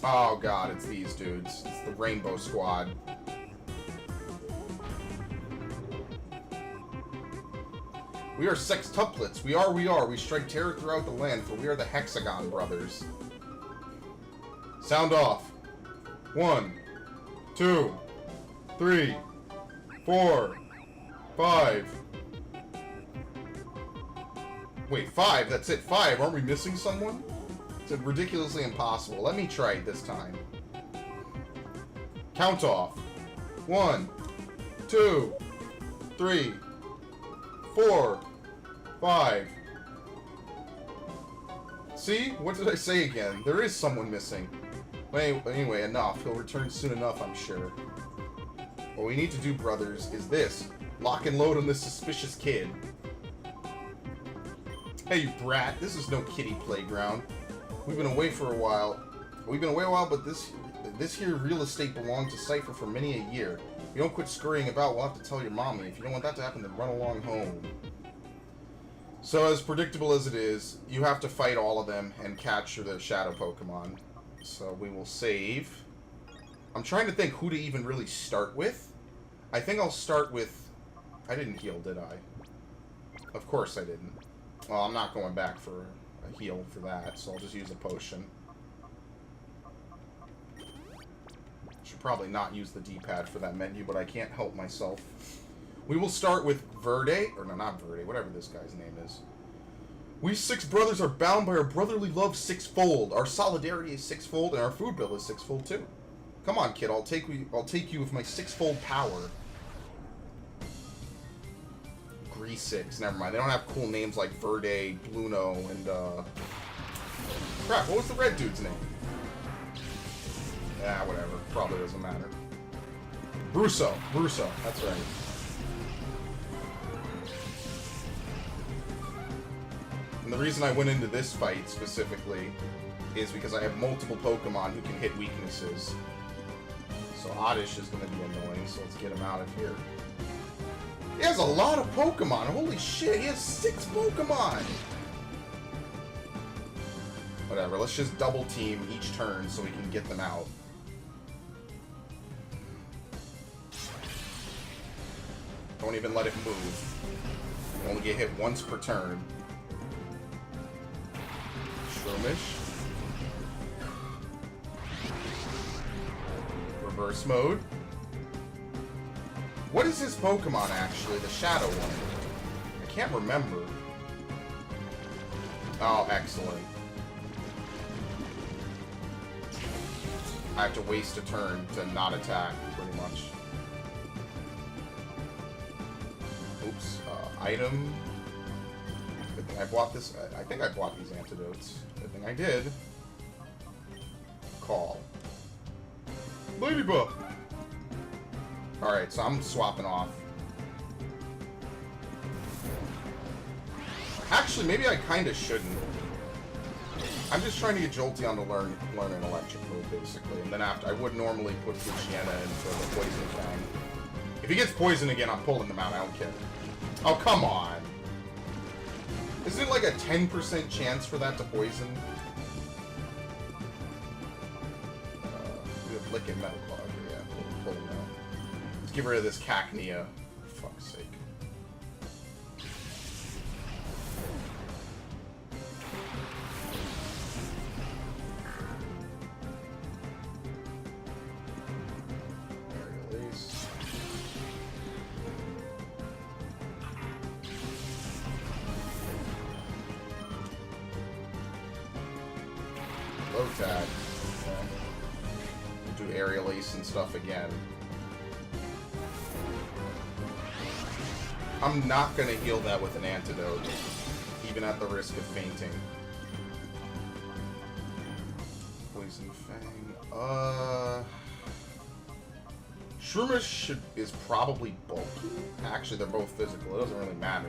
Oh god, it's these dudes. It's the Rainbow Squad. We are sextuplets. We are. We strike terror throughout the land, for we are the Hexagon Brothers. Sound off. 1, 2, 3, 4, 5. Wait, 5? That's it, 5. Aren't we missing someone? It's ridiculously impossible. Let me try it this time. Count off. 1, 2, 3, 4, 5. See? What did I say again? There is someone missing. Anyway, enough. He'll return soon enough, I'm sure. What we need to do, brothers, is this. Lock and load on this suspicious kid. Hey, you brat. This is no kiddie playground. We've been away for a while. But this here real estate belonged to Cypher for many a year. If you don't quit scurrying about, we'll have to tell your mommy. If you don't want that to happen, then run along home. So, as predictable as it is, you have to fight all of them and capture the shadow Pokemon. So, we will save. I'm trying to think who to even really start with. I think I'll start with... I didn't heal, did I? Of course I didn't. Well, I'm not going back for a heal for that, so I'll just use a potion. Should probably not use the D-pad for that menu, but I can't help myself. We will start with Verde, or no, not Verde, whatever this guy's name is. We 6 brothers are bound by our brotherly love sixfold. Our solidarity is sixfold, and our food bill is sixfold too. Come on, kid, I'll take you with my sixfold power. Greasix, never mind. They don't have cool names like Verde, Bluno, and crap, what was the red dude's name? Yeah, whatever. Probably doesn't matter. Russo, that's right. And the reason I went into this fight specifically is because I have multiple Pokemon who can hit weaknesses. So Oddish is going to be annoying, so let's get him out of here. He has a lot of Pokemon. Holy shit, he has 6 Pokemon. Whatever, let's just double team each turn so we can get them out. Don't even let it move. You only get hit once per turn. Shroomish. Reverse mode. What is his Pokemon, actually? The Shadow one. I can't remember. Oh, excellent. I have to waste a turn to not attack, pretty much. Oops. Item. Good thing I bought this. I think I bought these antidotes. Good thing I did. Call. Ladybug! Alright, so I'm swapping off. Actually, maybe I kind of shouldn't. I'm just trying to get Jolteon to learn an electric move, basically. And then after, I would normally put Luciana into the Poison Fang. If he gets poisoned again, I'm pulling him out. I don't care. Oh, come on! Isn't it like a 10% chance for that to poison? We have Lick and Metal Claw. Okay, yeah, pull him out. Let's get rid of this Cacnea. For fuck's sake. Low tag. Okay. We'll do Aerial Ace and stuff again. I'm not gonna heal that with an antidote, even at the risk of fainting. Poison Fang. Shroomish is probably bulky. Actually, they're both physical. It doesn't really matter.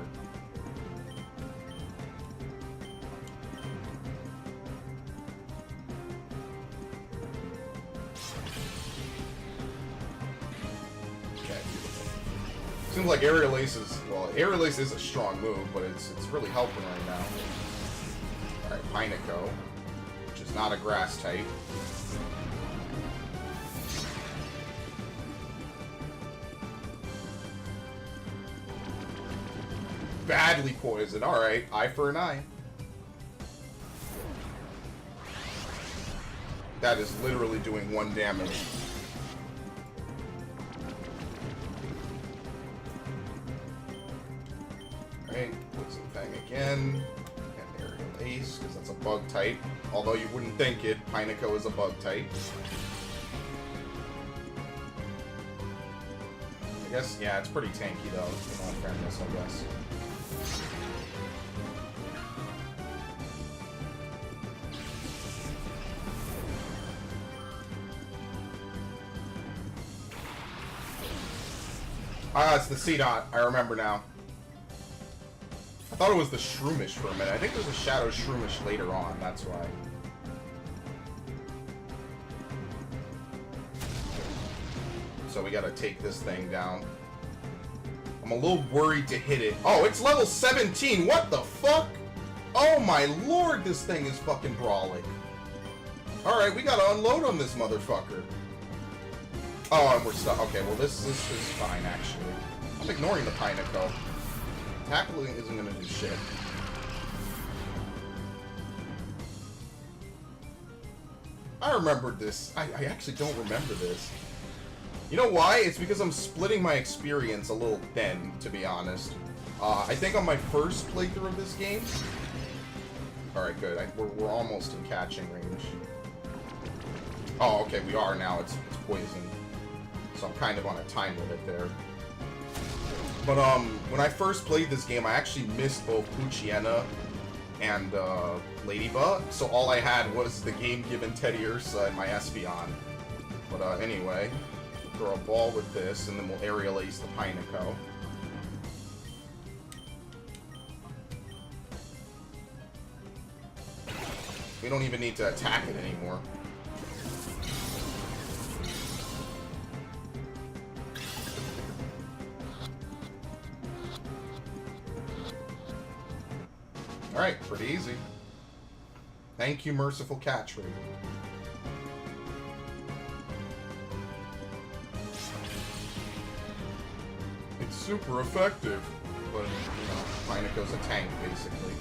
Seems like Aerial Ace is, well, Aerial Ace is a strong move, but it's really helping right now. Alright, Pineco, which is not a grass type. Badly poisoned. Alright, eye for an eye. That is literally doing 1 damage. Alright, Poison Fang again. And Aerial Ace, because that's a bug type. Although you wouldn't think it, Pineco is a bug type. I guess, yeah, it's pretty tanky though, in all fairness, I guess. Ah, it's the C-Dot. I remember now. I thought it was the Shroomish for a minute. I think there's a Shadow Shroomish later on, that's why. So we gotta take this thing down. I'm a little worried to hit it. Oh, it's level 17! What the fuck? Oh my lord, this thing is fucking brawling. Alright, we gotta unload on this motherfucker. Oh, and we're stuck. Okay, well this is fine, actually. I'm ignoring the Pineco. Tackling isn't gonna do shit. I remembered this. I actually don't remember this. You know why? It's because I'm splitting my experience a little thin, to be honest. I think on my first playthrough of this game... Alright, good. We're almost in catching range. Oh, okay, we are now. It's poison. So I'm kind of on a time limit there. But, when I first played this game, I actually missed both Poochyena and, Ladybug. So all I had was the game-given Teddy Ursa and my Espeon. But, anyway, throw a ball with this, and then we'll Aerial Ace the Pineco. We don't even need to attack it anymore. Alright, pretty easy. Thank you, Merciful Catch Rate. It's super effective, but, you know, Pineco's a tank, basically.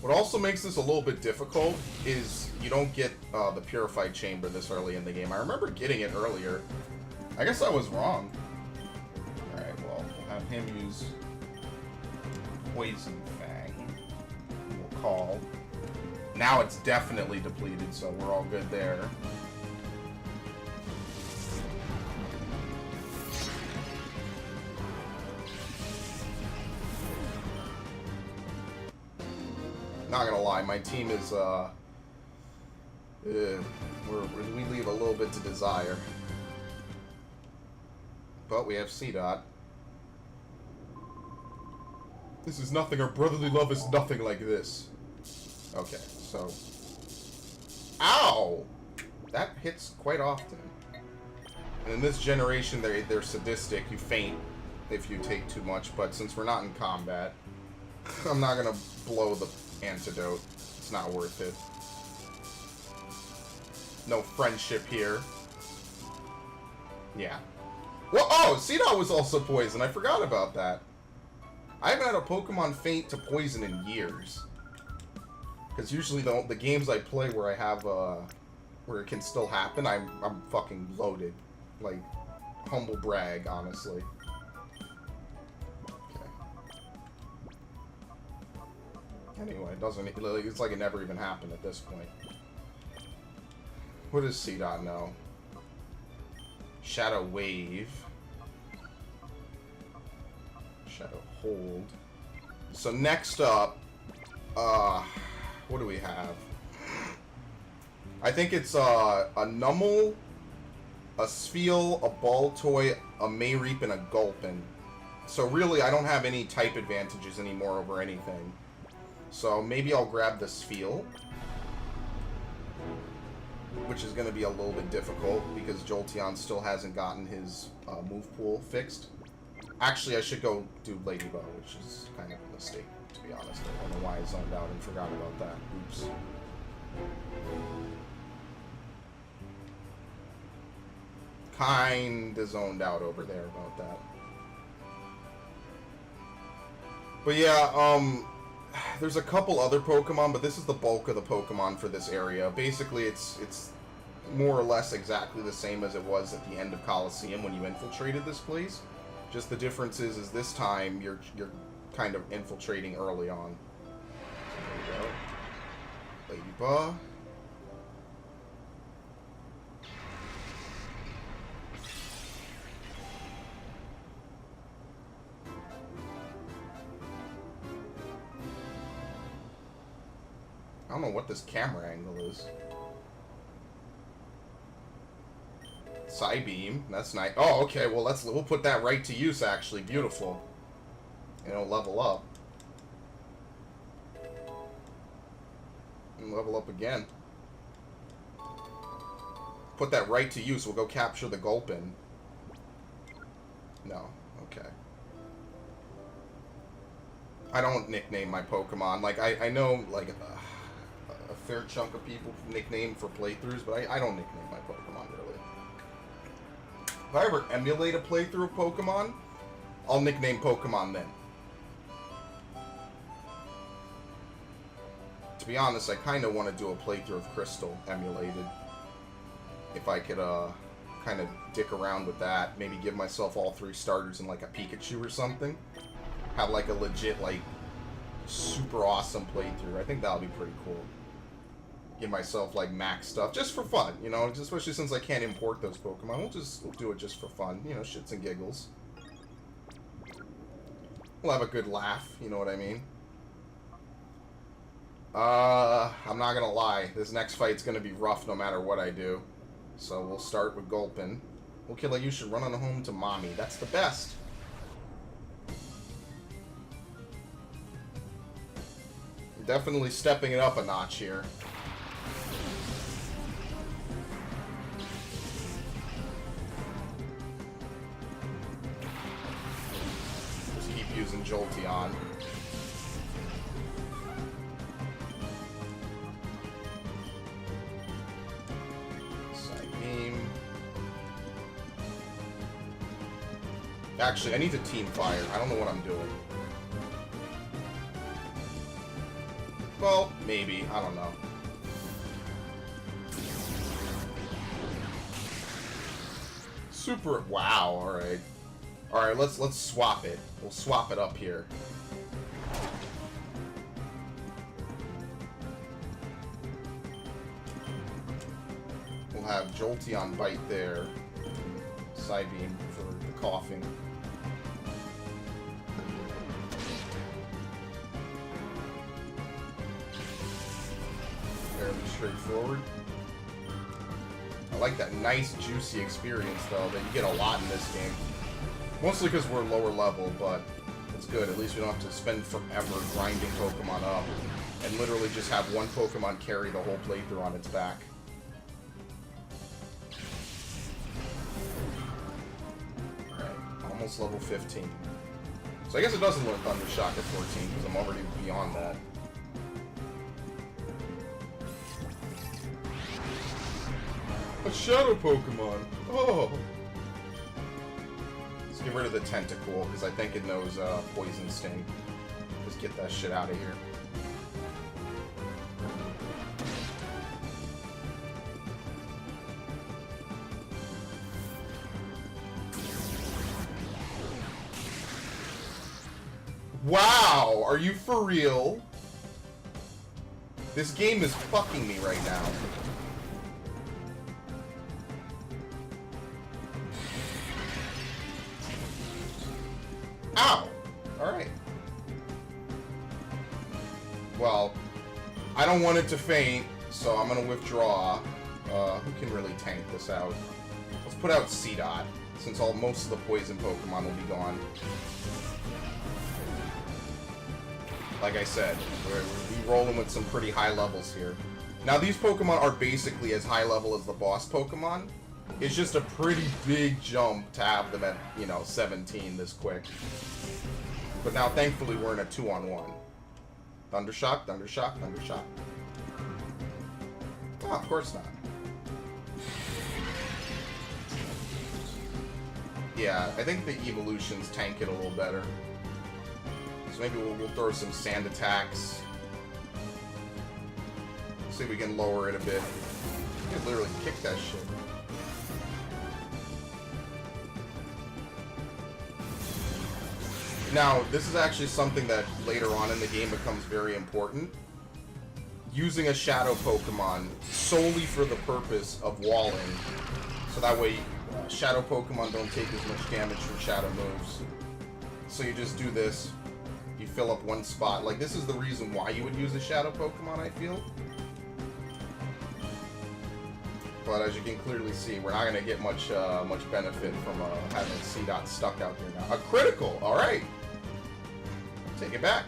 What also makes this a little bit difficult is you don't get the Purified Chamber this early in the game. I remember getting it earlier. I guess I was wrong. Alright, well, we'll have him use Poison Fang. We'll call. Now it's definitely depleted, so we're all good there. Not gonna lie, my team is, we leave a little bit to desire. But we have C-Dot. This is nothing. Our brotherly love is nothing like this. Okay, so... Ow! That hits quite often. And in this generation, they're sadistic. You faint if you take too much, but since we're not in combat, I'm not gonna blow the antidote. It's not worth it. No friendship here. Yeah. Well, oh, C-Dot was also poison. I forgot about that. I haven't had a Pokemon faint to poison in years. Because usually the games I play where I have, where it can still happen, I'm fucking loaded. Like, humble brag, honestly. Okay. Anyway, it doesn't, it's like it never even happened at this point. What does C-Dot know? Shadow Wave. Shadow Hold. So next up, what do we have? I think it's a Numel, a Spheal, a Baltoy, a Mayreep, and a Gulpin. So really, I don't have any type advantages anymore over anything. So maybe I'll grab the Spheal, which is going to be a little bit difficult because Jolteon still hasn't gotten his move pool fixed. Actually, I should go do Ladybug, which is kind of a mistake, to be honest. I don't know why I zoned out and forgot about that. Oops. Kinda zoned out over there about that. But yeah, there's a couple other Pokemon, but this is the bulk of the Pokemon for this area. Basically, it's more or less exactly the same as it was at the end of Coliseum when you infiltrated this place. Just the difference is this time you're kind of infiltrating early on. So there we go. Ladybug. I don't know what this camera angle is. Psybeam, that's nice. Oh, okay. Well, we'll put that right to use. Actually, beautiful. And it'll level up. And level up again. Put that right to use. We'll go capture the Gulpin. No. Okay. I don't nickname my Pokemon. Like I know like a fair chunk of people nickname for playthroughs, but I don't nickname my Pokemon really. If I ever emulate a playthrough of Pokemon, I'll nickname Pokemon then. To be honest, I kind of want to do a playthrough of Crystal emulated. If I could kind of dick around with that, maybe give myself all 3 starters and like a Pikachu or something. Have like a legit like super awesome playthrough. I think that'll be pretty cool. Give myself like max stuff just for fun, you know, especially since I can't import those Pokemon. We'll do it just for fun, you know, shits and giggles. We'll have a good laugh, you know what I mean? I'm not gonna lie, this next fight's gonna be rough no matter what I do. So we'll start with Gulpin. Okay, like you should run on home to mommy. That's the best. Definitely stepping it up a notch here. Just keep using Jolteon. Psybeam. Actually, I need to Team Fire. I don't know what I'm doing. Well, maybe. I don't know. Super. Wow. All right. All right. Let's swap it. We'll swap it up here. We'll have Jolteon bite there. Psybeam for the coughing. Fairly straightforward. I like that nice, juicy experience, though, that you get a lot in this game. Mostly because we're lower level, but it's good. At least we don't have to spend forever grinding Pokemon up. And literally just have one Pokemon carry the whole playthrough on its back. Alright, almost level 15. So I guess it doesn't learn Thunder Shock at 14, because I'm already beyond that. A Shadow Pokemon! Oh! Let's get rid of the Tentacool, because I think it knows Poison Sting. Just get that shit out of here. Wow! Are you for real? This game is fucking me right now. Ow! Alright. Well, I don't want it to faint, so I'm gonna withdraw. Who can really tank this out? Let's put out C-Dot, since most of the poison Pokemon will be gone. Like I said, we're rolling with some pretty high levels here. Now, these Pokemon are basically as high level as the boss Pokemon, It's just a pretty big jump to have them at, you know, 17 this quick. But now, thankfully, we're in a 2-on-1. Thundershock, Thundershock, Thundershock. Oh, of course not. Yeah, I think the evolutions tank it a little better. So maybe we'll throw some sand attacks. See if we can lower it a bit. You can literally kick that shit. Now, this is actually something that later on in the game becomes very important. Using a shadow Pokemon solely for the purpose of walling. So that way, shadow Pokemon don't take as much damage from shadow moves. So you just do this. You fill up one spot. Like, this is the reason why you would use a shadow Pokemon, I feel. But as you can clearly see, we're not going to get much benefit from having C-Dot stuck out there now. A critical! Alright! Take it back.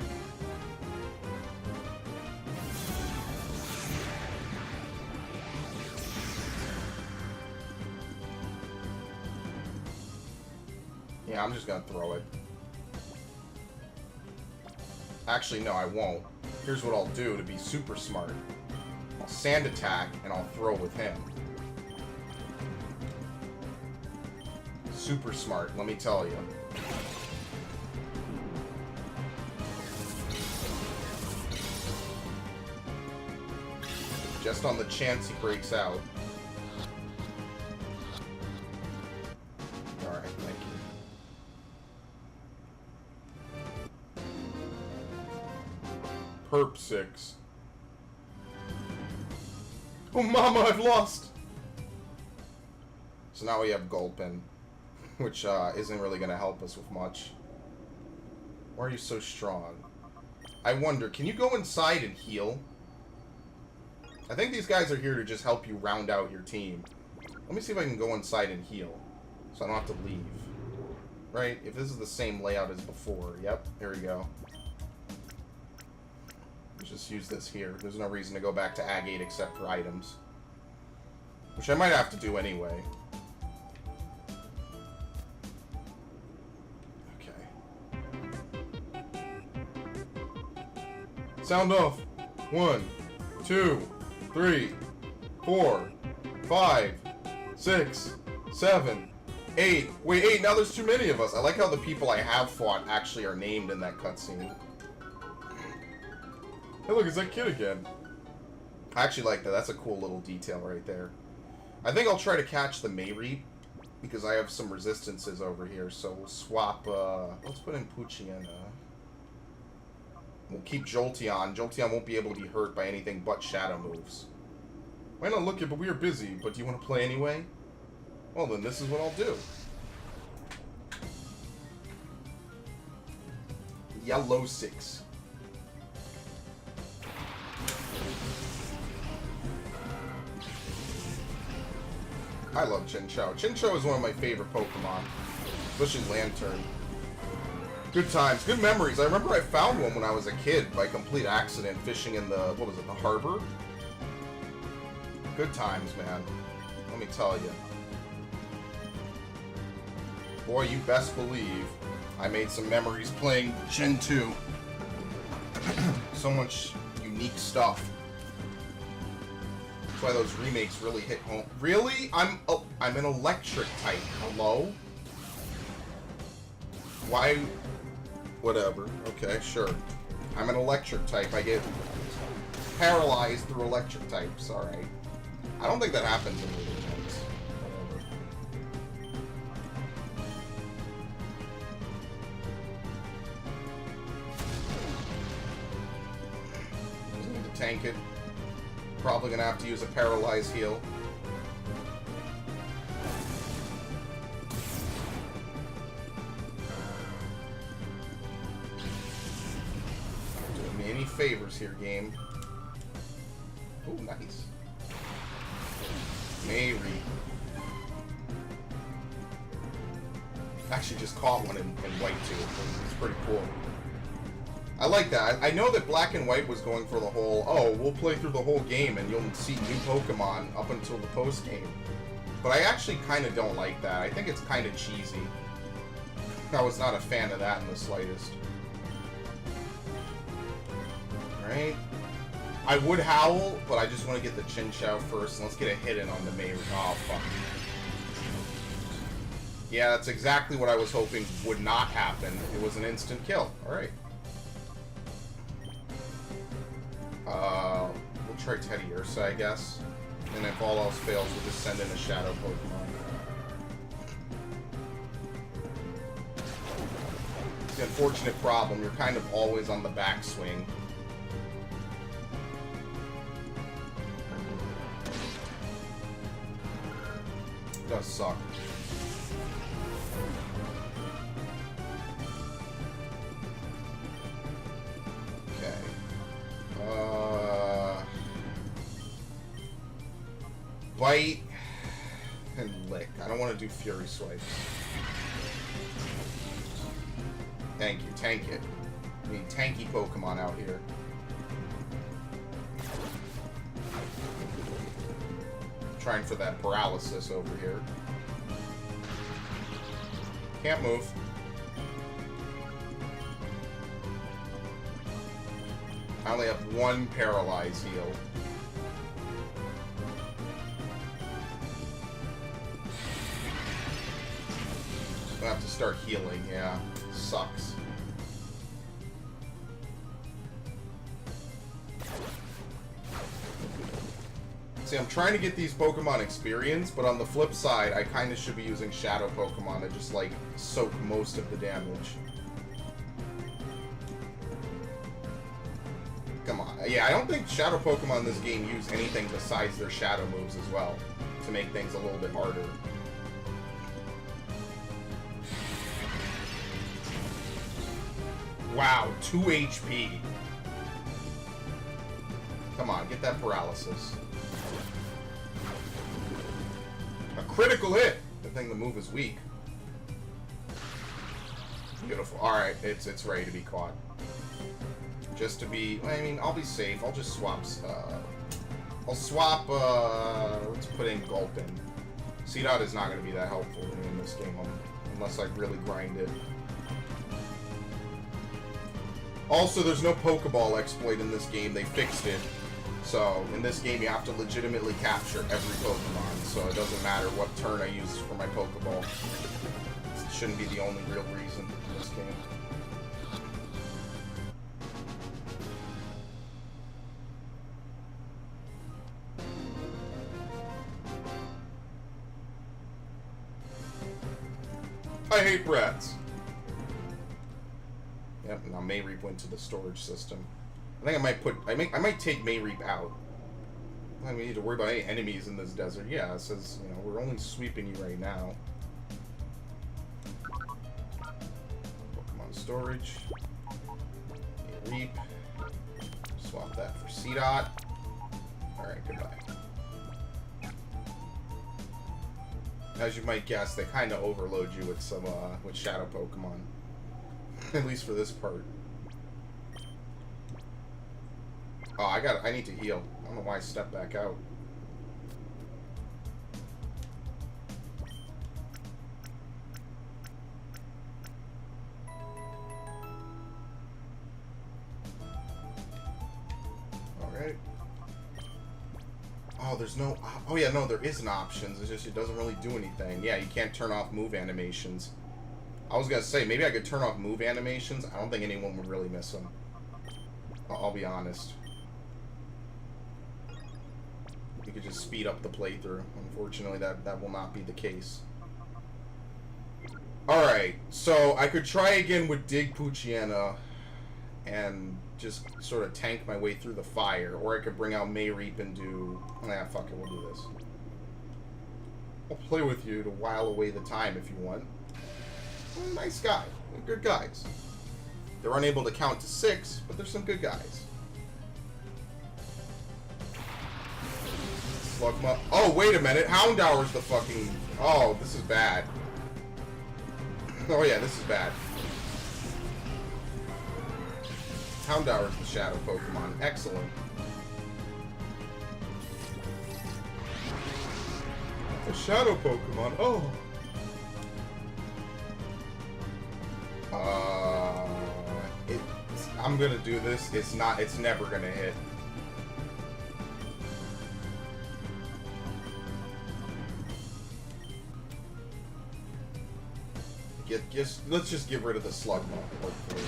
Yeah, I'm just going to throw it. Actually, no, I won't. Here's what I'll do to be super smart. I'll sand attack, and I'll throw with him. Super smart, let me tell you. Just on the chance he breaks out. Alright, thank you. Perp 6. Oh, mama, I've lost! So now we have Gulpin, which isn't really going to help us with much. Why are you so strong? I wonder, can you go inside and heal? I think these guys are here to just help you round out your team. Let me see if I can go inside and heal, so I don't have to leave. Right? If this is the same layout as before. Yep, here we go. Let's just use this here. There's no reason to go back to Agate except for items. Which I might have to do anyway. Sound off. 1, 2, 3, 4, 5, 6, 7, 8. Wait, 8. Now there's too many of us. I like how the people I have fought actually are named in that cutscene. Hey, look, it's that kid again. I actually like that. That's a cool little detail right there. I think I'll try to catch the Mayreep because I have some resistances over here. So we'll swap. Let's put in Poochyena. We'll keep Jolteon. Jolteon won't be able to be hurt by anything but shadow moves. Might not look it, but we are busy. But do you want to play anyway? Well, then this is what I'll do. Yellow 6. I love Chinchou. Chinchou is one of my favorite Pokemon. Especially Lantern. Good times, good memories. I remember I found one when I was a kid by complete accident fishing in the, what was it, the harbor? Good times, man. Let me tell you. Boy, you best believe I made some memories playing Gen 2. So much unique stuff. That's why those remakes really hit home. Really? I'm an electric type. Hello? Why? Whatever. Okay, sure. I'm an electric type. I get paralyzed through electric types. Alright. I don't think that happens in the remakes. Whatever. Doesn't need to tank it. Probably gonna have to use a paralyzed heal. Any favors here, game. Oh, nice. Mayreep. Actually just caught one in white too. It's pretty cool. I like that. I know that Black and White was going for the whole, oh, we'll play through the whole game and you'll see new Pokemon up until the post-game. But I actually kind of don't like that. I think it's kind of cheesy. I was not a fan of that in the slightest. Alright. I would howl, but I just want to get the Chin Chow first. Let's get a hit in on the Mei. Oh, fuck. Yeah, that's exactly what I was hoping would not happen. It was an instant kill. Alright. We'll try Teddy Ursa, I guess. And if all else fails, we'll just send in a Shadow Pokemon. It's the unfortunate problem. You're kind of always on the backswing. It does suck. Bite and lick. I don't want to do Fury Swipes. Thank you. Tank it. We need tanky Pokemon out here. Trying for that paralysis over here. Can't move. I only have one Paralyze heal. I have to start healing, yeah. Sucks. See, I'm trying to get these Pokemon experience, but on the flip side, I kind of should be using Shadow Pokemon to just, like, soak most of the damage. Come on. Yeah, I don't think Shadow Pokemon in this game use anything besides their Shadow moves as well, to make things a little bit harder. Wow, 2 HP. Come on, get that paralysis. A critical hit! Good thing the move is weak. Beautiful. Alright, it's ready to be caught. Just to be... I mean, I'll be safe. I'll just swap... I'll swap... let's put in Gulp in. C-Dot is not going to be that helpful to me in this game, unless I really grind it. Also, there's no Pokeball exploit in this game. They fixed it. So, in this game, you have to legitimately capture every Pokemon. So, it doesn't matter what turn I use for my Pokeball. It shouldn't be the only real reason in this game. I hate rats. Yep, now Mayreep went to the storage system. I think I might put... I might take Mayreep out. I don't need to worry about any enemies in this desert. Yeah, it says, you know, we're only sweeping you right now. Pokemon storage. Mayreep. Swap that for C-Dot. Alright, goodbye. As you might guess, they kind of overload you with some, with Shadow Pokemon. At least for this part. Oh, I need to heal. I don't know why I stepped back out. Alright. Oh, there's no... Oh, yeah, no, there is an option. It's just, it doesn't really do anything. Yeah, you can't turn off move animations. I was gonna say, maybe I could turn off move animations. I don't think anyone would really miss them. I'll be honest. You could just speed up the playthrough. Unfortunately, that will not be the case. Alright, so I could try again with Dig Poochyena and just sort of tank my way through the fire. Or I could bring out Mayreep and do... Nah, fuck it, we'll do this. I'll play with you to while away the time if you want. Nice guy. They're good guys. They're unable to count to 6, but they're some good guys. Slugma. Oh, wait a minute. Houndour's the fucking... Oh, this is bad. Oh, yeah, this is bad. Houndour is the Shadow Pokemon. Excellent. A shadow Pokemon. Oh. I'm gonna do this. It's never gonna hit. Let's just get rid of the Slugma, hopefully.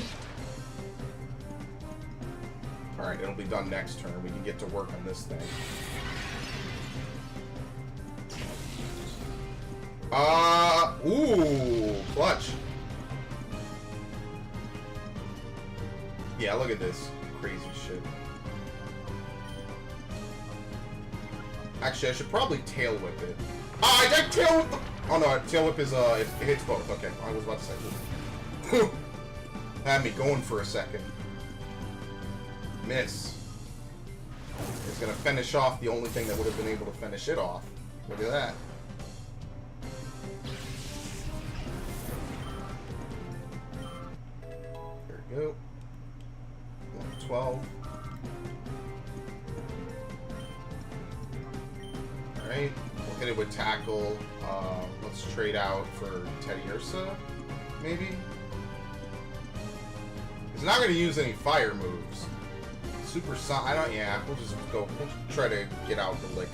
Alright, it'll be done next turn. We can get to work on this thing. Ooh, clutch. Yeah, look at this crazy shit. Actually, I should probably tail whip it. I did tail whip the... Oh no, tail whip is, it hits both. Okay, I was about to say. Had me going for a second. Miss. It's gonna finish off the only thing that would have been able to finish it off. Look at that. There we go. 112. Alright, we'll hit it with tackle. Let's trade out for Teddy Ursa, maybe? He's not going to use any fire moves. Super Sonic, we'll just go, we'll try to get out the lick.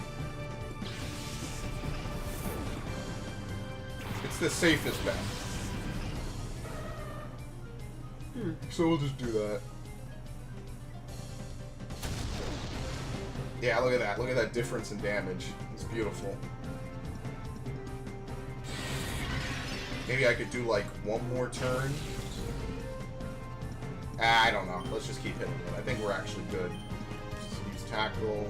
It's the safest bet. So we'll just do that. Yeah, look at that. Look at that difference in damage. It's beautiful. Maybe I could do like one more turn. I don't know. Let's just keep hitting it. I think we're actually good. Just use tackle.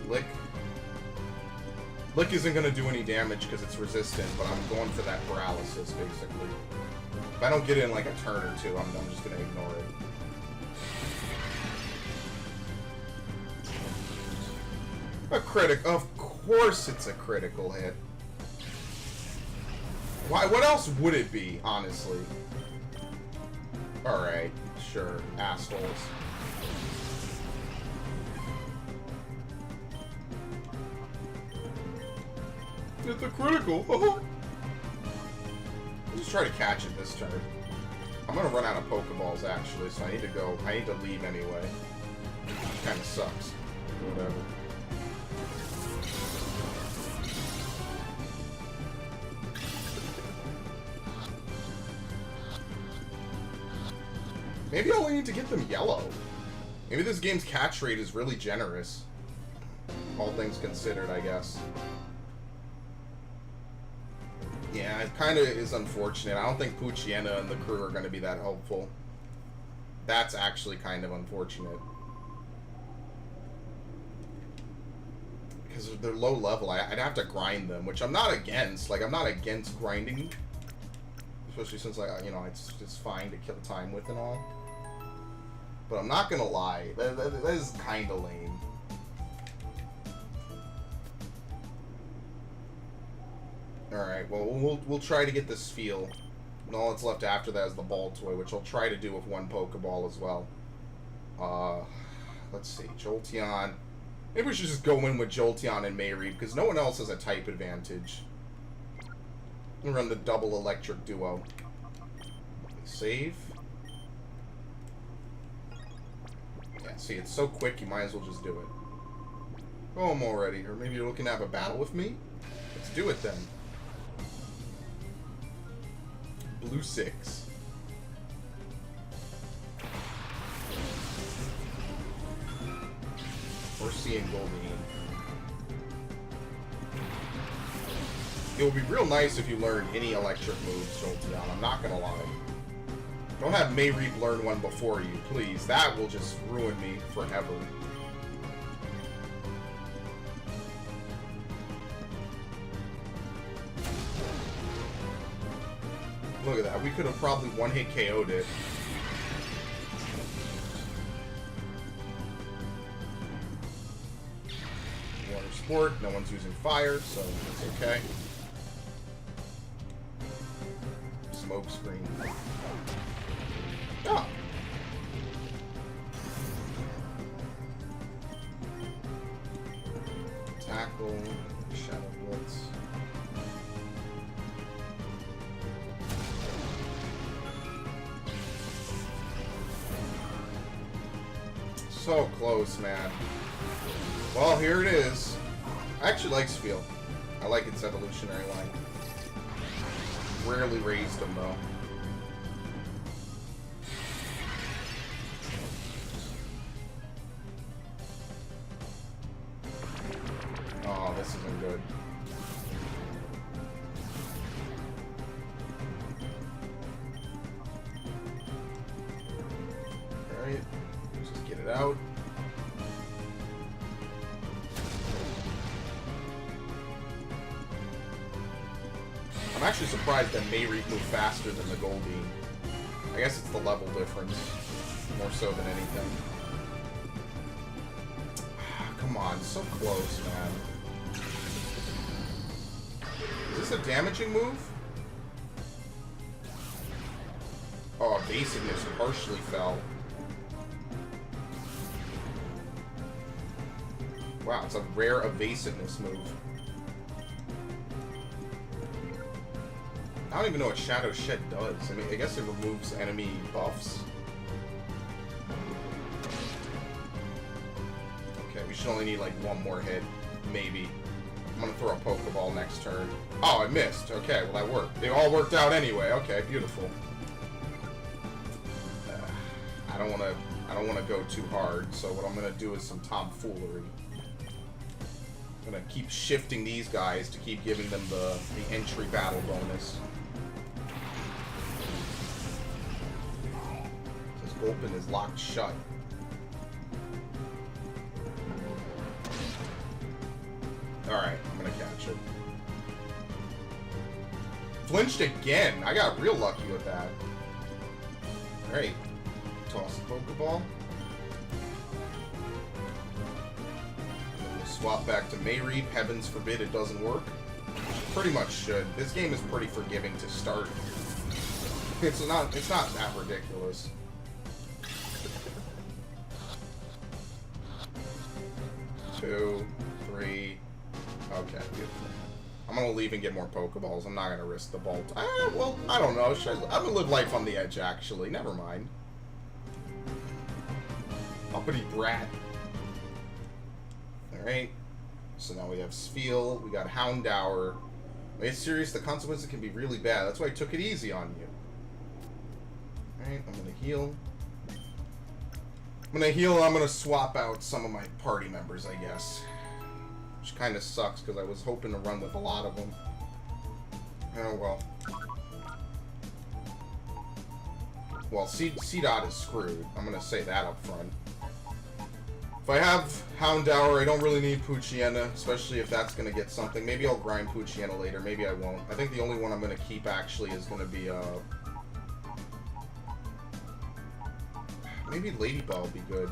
Lick. Lick isn't going to do any damage because it's resistant, but I'm going for that paralysis, basically. If I don't get it in like a turn or two, I'm just going to ignore it. A critic. Of course it's a critical hit. Why? What else would it be, honestly? Alright, sure. Assholes. It's a critical. I'll just try to catch it this turn. I'm gonna run out of Pokeballs, actually, so I need to go. I need to leave anyway. Which kinda sucks. Whatever. Maybe I only need to get them yellow. Maybe this game's catch rate is really generous. All things considered, I guess. Yeah, it kind of is unfortunate. I don't think Poochyena and the crew are going to be that helpful. That's actually kind of unfortunate. Because they're low level. I'd have to grind them, which I'm not against. Like, I'm not against grinding. Especially since, like, you know, it's fine to kill time with and all. But I'm not gonna lie, that is kind of lame. Alright, well, we'll try to get this feel. And all that's left after that is the ball toy, which I'll try to do with one Pokeball as well. Let's see, Jolteon. Maybe we should just go in with Jolteon and Mayreep, because no one else has a type advantage. We'll run the double electric duo. Save. Yeah, see, it's so quick, you might as well just do it. Go home already, or maybe you're looking to have a battle with me? Let's do it then. Blue 6. Or seeing Goldeen. It would be real nice if you learned any electric moves, Jolteon. I'm not gonna lie. Don't have Mayreep learn one before you, please. That will just ruin me forever. Look at that. We could have probably one-hit KO'd it. Water Sport. No one's using fire, so it's okay. Smoke screen. Oh. Tackle. Shadow So close, man. Well, here it is. I actually like Spiel. I like its evolutionary line. Rarely raised them, though. Oh, this isn't good. Alright. Just get it out. I'm actually surprised that Mayreep moved faster than the Goldeen. I guess it's the level difference, more so than anything. Come on, so close, man. Is this a damaging move? Oh, evasiveness partially fell. Wow, it's a rare evasiveness move. I don't even know what Shadow Shed does. I mean, I guess it removes enemy buffs. Okay, we should only need like one more hit. Maybe. I'm gonna throw a Pokeball next turn. Oh, I missed. Okay, well that worked. They all worked out anyway. Okay, beautiful. I don't wanna go too hard, so what I'm gonna do is some tomfoolery. I'm gonna keep shifting these guys to keep giving them the entry battle bonus. This Gulpin is locked shut. Alright, I'm gonna catch it. Flinched again! I got real lucky with that. Alright. Toss the Pokeball. We'll swap back to Mayreep. Heavens forbid it doesn't work. Which pretty much should. This game is pretty forgiving to start. It's not that ridiculous. Two, three. Okay, beautiful. I'm gonna leave and get more Pokeballs. I'm not gonna risk the Bolt. Well, I don't know. I'm gonna live life on the edge, actually. Never mind. Uppity brat. Alright. So now we have Spiel. We got Houndour. It's serious. The consequences can be really bad. That's why I took it easy on you. Alright, I'm gonna heal. I'm gonna swap out some of my party members, I guess. Which kind of sucks, because I was hoping to run with a lot of them. Oh, well. Well, C-Dot is screwed. I'm gonna say that up front. If I have Houndour, I don't really need Poochyena, especially if that's gonna get something. Maybe I'll grind Poochyena later, maybe I won't. I think the only one I'm gonna keep, actually, is gonna be, maybe Ladyball would be good.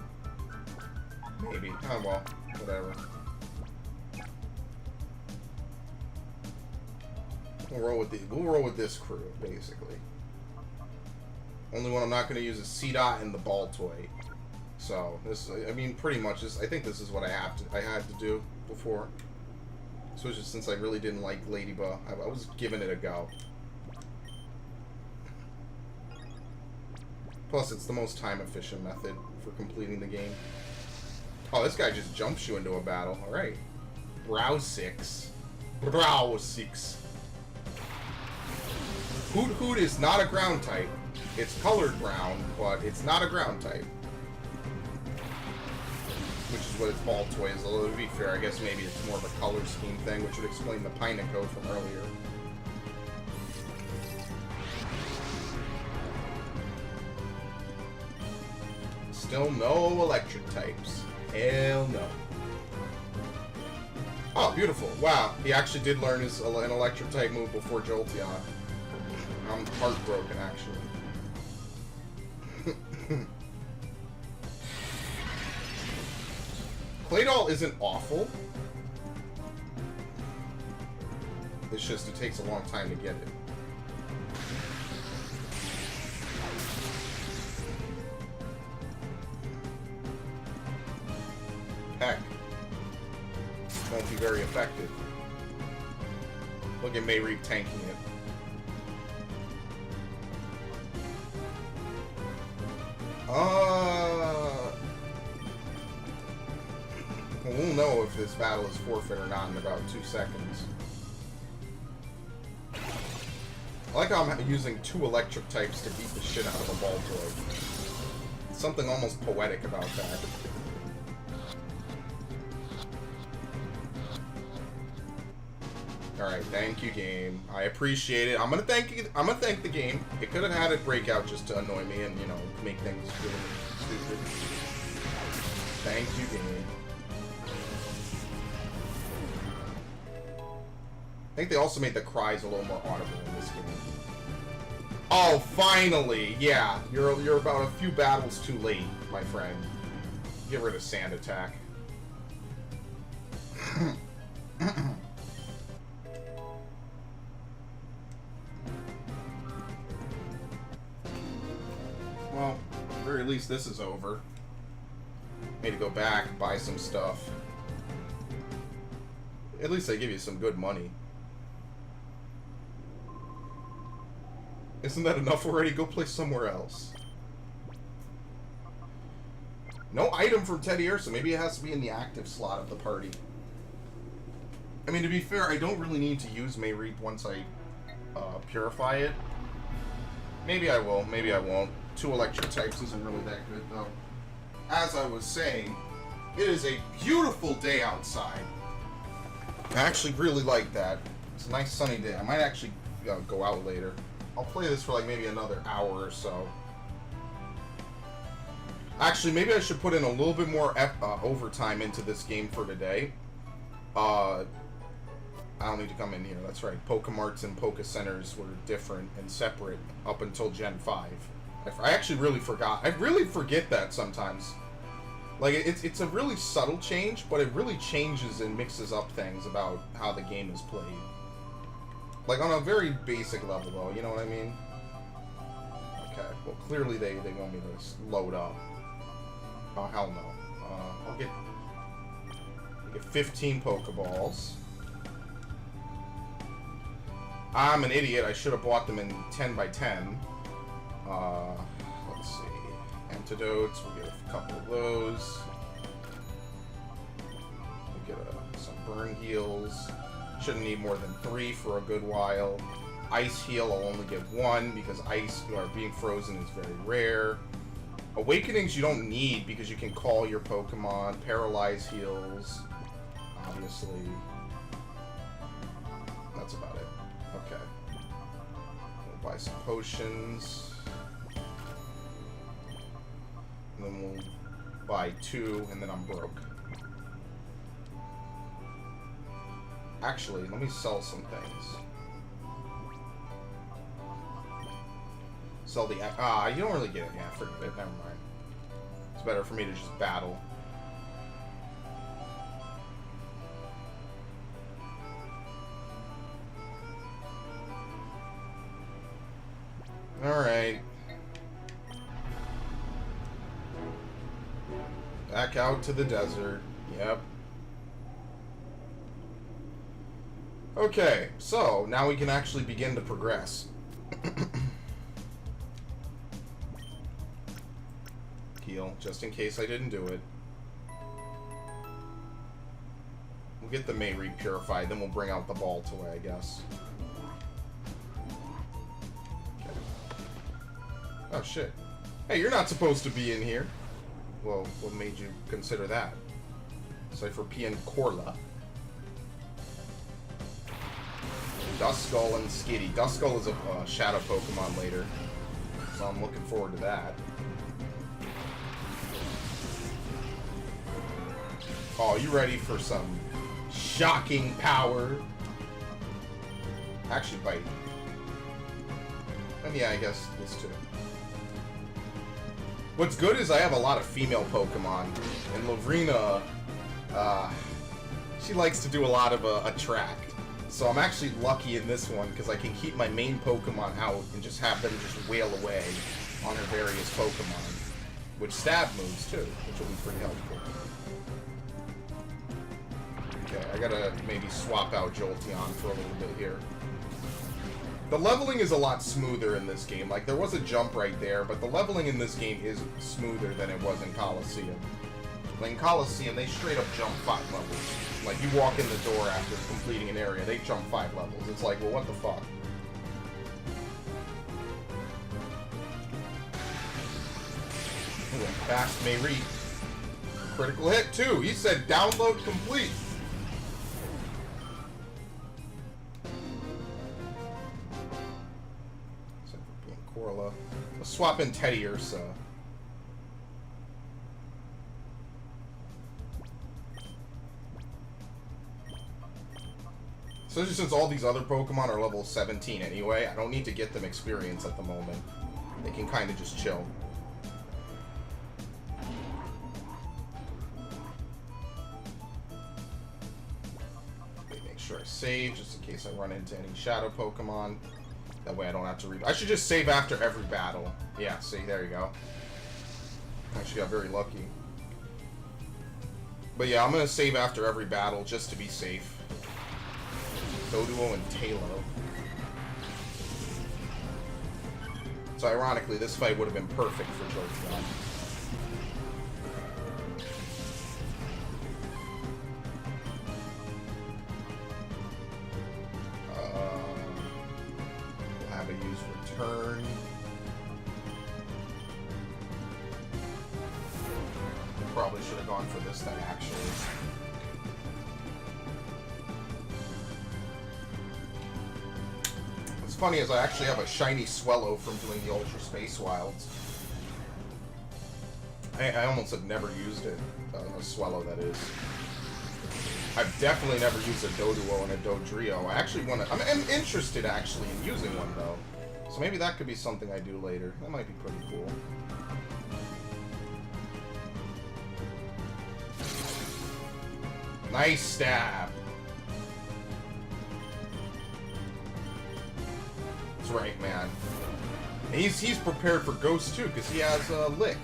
Maybe. Oh, well. Whatever. We'll roll with this crew, basically. Only one I'm not going to use is C-Dot and the Baltoy. So, this, I mean, pretty much, I think this is what I had to do before. Especially since I really didn't like Ladybug. I was giving it a go. Plus, it's the most time-efficient method for completing the game. Oh, this guy just jumps you into a battle. Alright. Browsix. Browsix. Hoot Hoot is not a ground type. It's colored brown, but it's not a ground type. Which is what its Baltoy is. Although, to be fair, I guess maybe it's more of a color scheme thing, which would explain the Pineco from earlier. Still no electric types. Hell no. Oh, beautiful. Wow, he actually did learn an electric type move before Jolteon. I'm heartbroken, actually. Claydol isn't awful. It's just it takes a long time to get it. Heck. Won't be very effective. Look at Mayreep tanking it. know if this battle is forfeit or not in about 2 seconds. I like how I'm using 2 electric types to beat the shit out of a ball toy. Something almost poetic about that. Alright, thank you, game. I appreciate it. I'm gonna thank the game. It could have had it break out just to annoy me and, you know, make things really stupid. Thank you, game. I think they also made the cries a little more audible in this game. Oh, finally! Yeah, you're about a few battles too late, my friend. Get rid of sand attack. Well, at the very least, this is over. Need to go back, buy some stuff. At least they give you some good money. Isn't that enough already? Go play somewhere else. No item from Teddy Ursa. Maybe it has to be in the active slot of the party. I mean, to be fair, I don't really need to use Mayreap once I purify it. Maybe I will, maybe I won't. 2 electric types isn't really that good, though. As I was saying, it is a beautiful day outside. I actually really like that. It's a nice sunny day. I might actually go out later. I'll play this for like maybe another hour or so. Actually, maybe I should put in a little bit more overtime into this game for today. I don't need to come in here. That's right. Pokemarts and Poke Centers were different and separate up until Gen 5. I actually really forgot. I really forget that sometimes. Like, it's a really subtle change, but it really changes and mixes up things about how the game is played. Like, on a very basic level, though, you know what I mean? Okay, well, clearly they want me to load up. Oh, hell no. I'll get 15 Pokeballs. I'm an idiot. I should have bought them in 10 by 10. Let's see. Antidotes. We'll get a couple of those. We'll get some burn heals. Shouldn't need more than 3 for a good while. Ice heal, I'll only get 1 because ice or being frozen is very rare. Awakenings you don't need because you can call your Pokemon. Paralyze heals, obviously. That's about it. Okay. We'll buy some potions. And then we'll buy 2, and then I'm broke. Actually, let me sell some things. Sell the... you don't really get it. Yeah, forget it. Never mind. It's better for me to just battle. Alright. Back out to the desert. Yep. Okay, so now we can actually begin to progress. Heal, just in case I didn't do it. We'll get the Mayreap purified, then we'll bring out the ball toy, I guess. Okay. Oh shit. Hey, you're not supposed to be in here. Well, what made you consider that? Cypher P and Corla. Duskull and Skitty. Duskull is a shadow Pokemon later, so I'm looking forward to that. Oh, you ready for some shocking power? Actually, bite. And yeah, I guess this too. What's good is I have a lot of female Pokemon, and Lavrina, she likes to do a lot of attract. So I'm actually lucky in this one because I can keep my main Pokemon out and just have them just wail away on her various Pokemon, which stab moves too, which will be pretty helpful. Okay, I gotta maybe swap out Jolteon for a little bit here. The leveling is a lot smoother in this game. Like, there was a jump right there, but the leveling in this game is smoother than it was in Coliseum. Like in Coliseum, they straight up jump 5 levels. Like, you walk in the door after completing an area, they jump 5 levels. It's like, well, what the fuck? Ooh, fast may read. Critical hit, too. He said download complete. Except for being Corla. Let's swap in Teddy Ursa. Especially since all these other Pokemon are level 17 anyway, I don't need to get them experience at the moment. They can kind of just chill. Make sure I save, just in case I run into any Shadow Pokemon. That way I don't have to read. I should just save after every battle. Yeah, see, there you go. Actually got very lucky. But yeah, I'm going to save after every battle just to be safe. Doduo and Talo. So ironically, this fight would have been perfect for Jolteon. We'll have a use return. Probably should have gone for this then, actually. Funny is I actually have a shiny Swellow from doing the Ultra Space Wilds. I almost have never used it. A Swellow, that is. I've definitely never used a Doduo and a Dodrio. I actually want to... I'm interested, actually, in using one, though. So maybe that could be something I do later. That might be pretty cool. Nice stab. Right, man. He's prepared for Ghost too, because he has a Lick.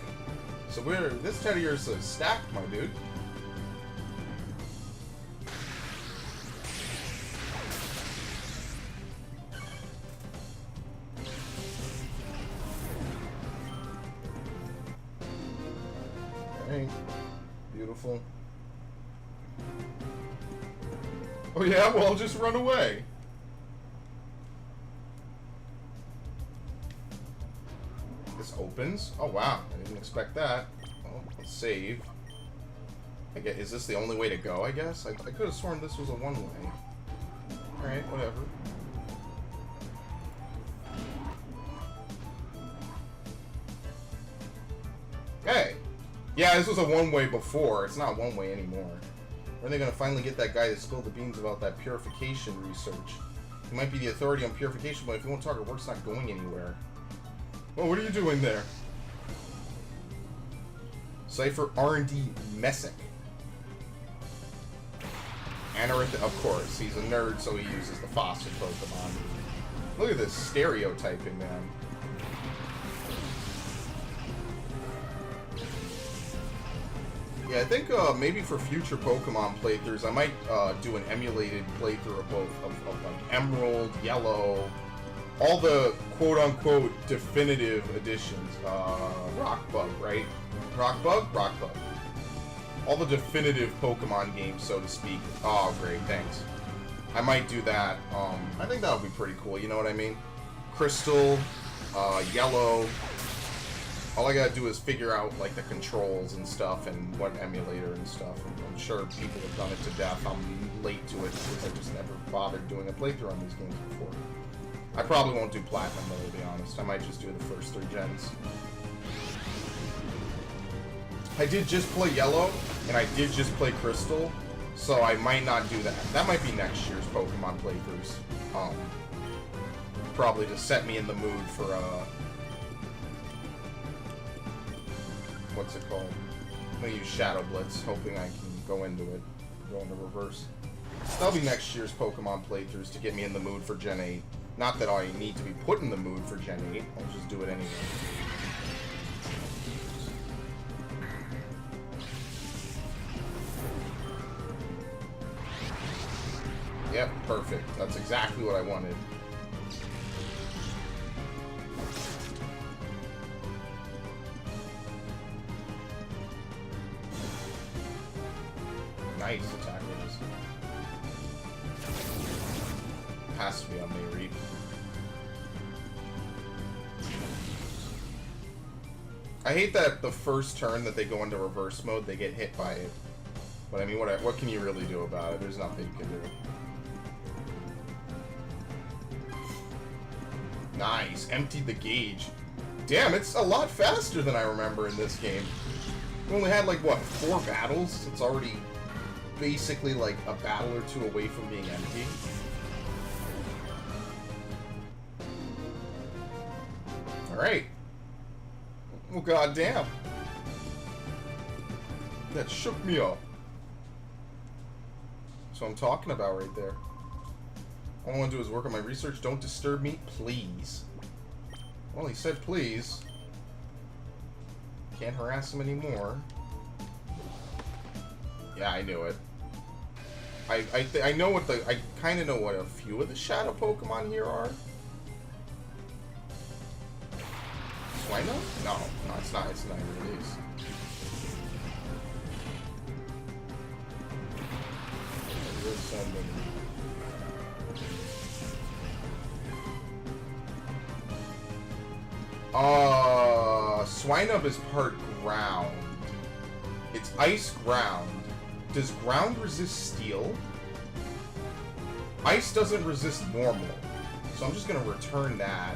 So this Teddy Ursa is stacked, my dude. Okay. Beautiful. Oh yeah, well, I'll just run away. Opens. Oh wow, I didn't expect that. Well, let's save. I guess, is this the only way to go, I guess? I could have sworn this was a one-way. Alright, whatever. Hey! Yeah, this was a one-way before. It's not one-way anymore. When are they going to finally get that guy that spilled the beans about that purification research? He might be the authority on purification, but if you won't talk, our work's not going anywhere. Well, what are you doing there? Cypher R&D Messick. Anorith, of course. He's a nerd, so he uses the foster Pokemon. Look at this stereotyping, man. Yeah, I think maybe for future Pokemon playthroughs, I might do an emulated playthrough of both, of like Emerald, Yellow, all the quote-unquote definitive editions. Rockbug, right? Rockbug? Rockbug. All the definitive Pokemon games, so to speak. Oh, great, thanks. I might do that. I think that would be pretty cool, you know what I mean? Crystal, Yellow. All I gotta do is figure out, like, the controls and stuff, and what emulator and stuff. And I'm sure people have done it to death. I'm late to it, because I just never bothered doing a playthrough on these games before. I probably won't do Platinum, though, to be honest. I might just do the first 3 gens. I did just play Yellow, and I did just play Crystal, so I might not do that. That might be next year's Pokemon playthroughs. Probably to set me in the mood for, what's it called? I'm gonna use Shadow Blitz, hoping I can go into it. Go into reverse. That'll be next year's Pokemon playthroughs to get me in the mood for Gen 8. Not that I need to be put in the mood for Gen 8, I'll just do it anyway. Yep, perfect. That's exactly what I wanted. Nice attack rolls. Has to be on Mayreep. I hate that the first turn that they go into reverse mode, they get hit by it. But I mean, what can you really do about it? There's nothing you can do. Nice. Emptied the gauge. Damn, it's a lot faster than I remember in this game. We only had, like, what, 4 battles? It's already basically, like, a battle or 2 away from being empty. Alright. Well, goddamn. That shook me up. That's what I'm talking about right there. All I want to do is work on my research. Don't disturb me, please. Well, he said please. Can't harass him anymore. Yeah, I knew it. I know what I kind of know what a few of the shadow Pokemon here are. Swino? No, it's not. It's not even these. Swinub is part ground. It's ice ground. Does ground resist steel? Ice doesn't resist normal. So I'm just gonna return that.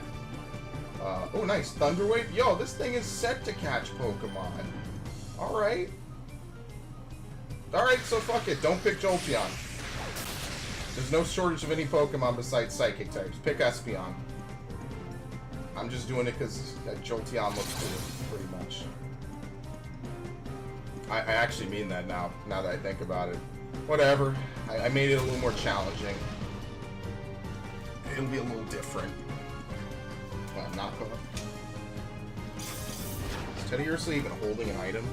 Oh nice, Thunder Wave. Yo, this thing is set to catch Pokemon. Alright. Alright, so fuck it. Don't pick Jolteon. There's no shortage of any Pokemon besides Psychic types. Pick Espeon. I'm just doing it because Jolteon looks cool, pretty much. I actually mean that now that I think about it. Whatever. I made it a little more challenging. It'll be a little different. Well, not gonna. Is Teddiursa even holding an item?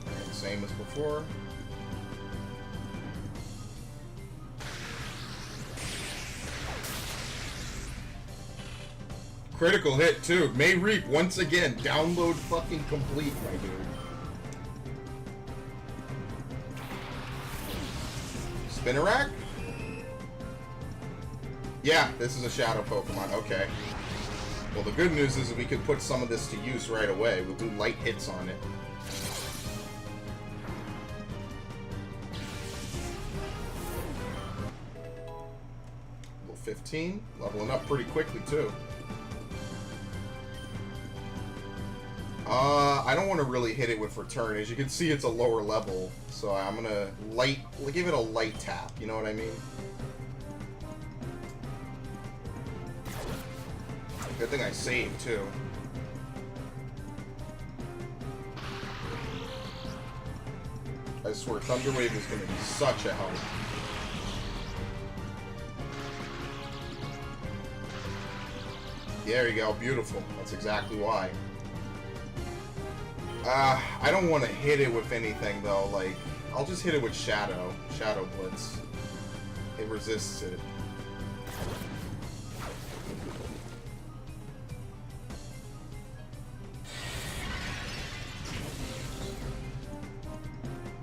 Alright, same as before. Critical hit, too. Mayreep, once again. Download fucking complete, my dude. Spinarak? Yeah, this is a shadow Pokemon. Okay. Well, the good news is that we could put some of this to use right away. We'll do light hits on it. Level 15. Leveling up pretty quickly, too. I don't want to really hit it with return. As you can see, it's a lower level, so I'm gonna give it a light tap. You know what I mean? Good thing I saved too. I swear, Thunder Wave is gonna be such a help. There you go, beautiful. That's exactly why. I don't want to hit it with anything, though. Like, I'll just hit it with Shadow. Shadow Blitz. It resists it.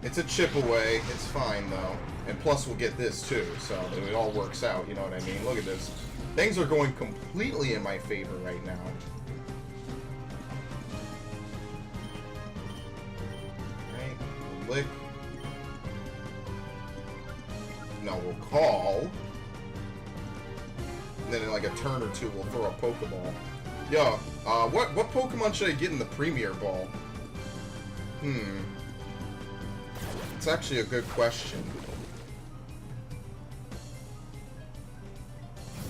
It's a chip away. It's fine, though. And plus, we'll get this, too. So, it all works out, you know what I mean? Look at this. Things are going completely in my favor right now. Lick. No, we'll call. And then in like a turn or two, we'll throw a Pokeball. Yo, what Pokemon should I get in the Premier Ball? It's actually a good question.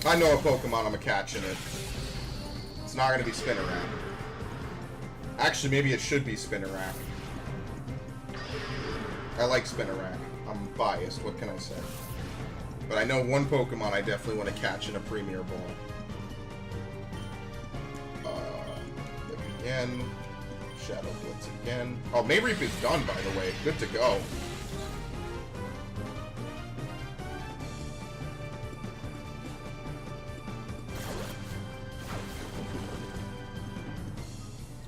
I know a Pokemon I'm catching it. It's not gonna be Spinarak. Actually, maybe it should be Spinarak. I like Spinarak. I'm biased, what can I say? But I know one Pokemon I definitely want to catch in a Premier Ball. Lick again. Shadow Blitz again. Oh, Mayreep is done, by the way. Good to go.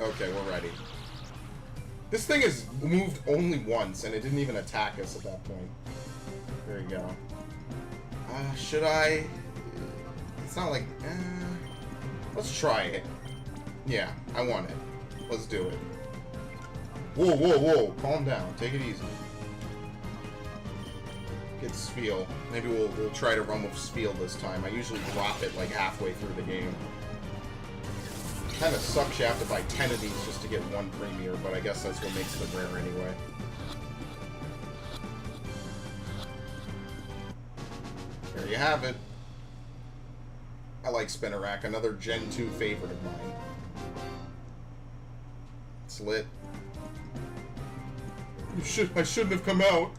Okay, we're ready. This thing has moved only once, and it didn't even attack us at that point. There you go. Should I? It's not like... let's try it. Yeah, I want it. Let's do it. Whoa, whoa, whoa. Calm down. Take it easy. Get Spiel. Maybe we'll try to run with Spiel this time. I usually drop it like halfway through the game. Kind of sucks you have to buy 10 of these just to get one Premier, but I guess that's what makes them rare anyway. There you have it. I like Spinnerack, another Gen 2 favorite of mine. It's lit. I shouldn't have come out.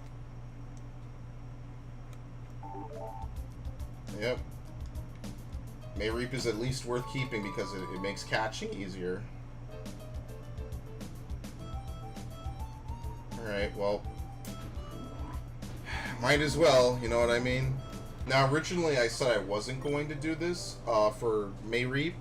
Yep. Mayreep is at least worth keeping because it makes catching easier. Alright, well. Might as well, you know what I mean? Now, originally I said I wasn't going to do this for Mayreep.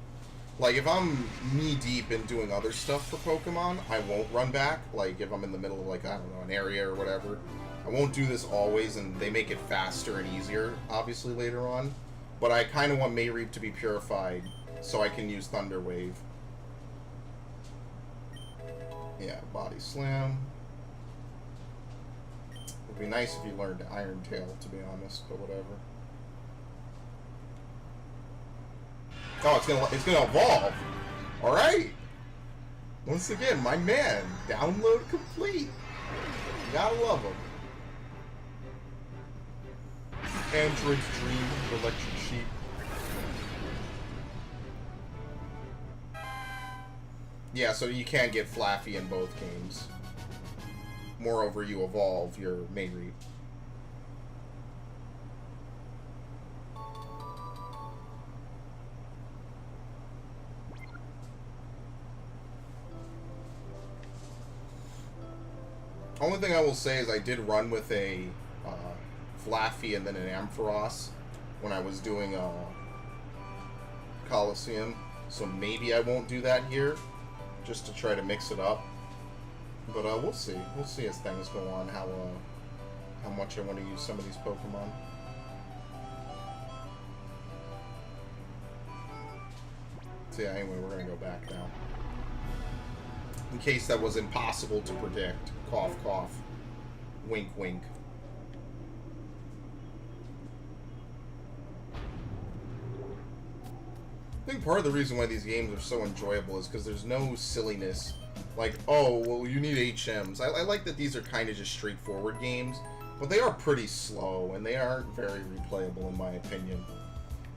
Like, if I'm knee-deep in doing other stuff for Pokemon, I won't run back. Like, if I'm in the middle of, like, I don't know, an area or whatever. I won't do this always, and they make it faster and easier, obviously, later on. But I kind of want Mayreep to be purified, so I can use Thunder Wave. Yeah, Body Slam. Would be nice if you learned Iron Tail, to be honest, but whatever. Oh, it's gonna evolve. All right. Once again, my man, download complete. You gotta love him. Android's Dream, Electric Sheep. Yeah, so you can't get Flaffy in both games. Moreover, you evolve your Mayreep. Only thing I will say is I did run with a Flaffy and then an Ampharos when I was doing Coliseum, so maybe I won't do that here, just to try to mix it up. But we'll see. We'll see as things go on how much I want to use some of these Pokemon. So yeah, anyway, we're gonna go back now. In case that was impossible to predict. Cough, cough. Wink, wink. I think part of the reason why these games are so enjoyable is because there's no silliness. Like, oh, well, you need HMs. I like that these are kind of just straightforward games, but they are pretty slow, and they aren't very replayable in my opinion.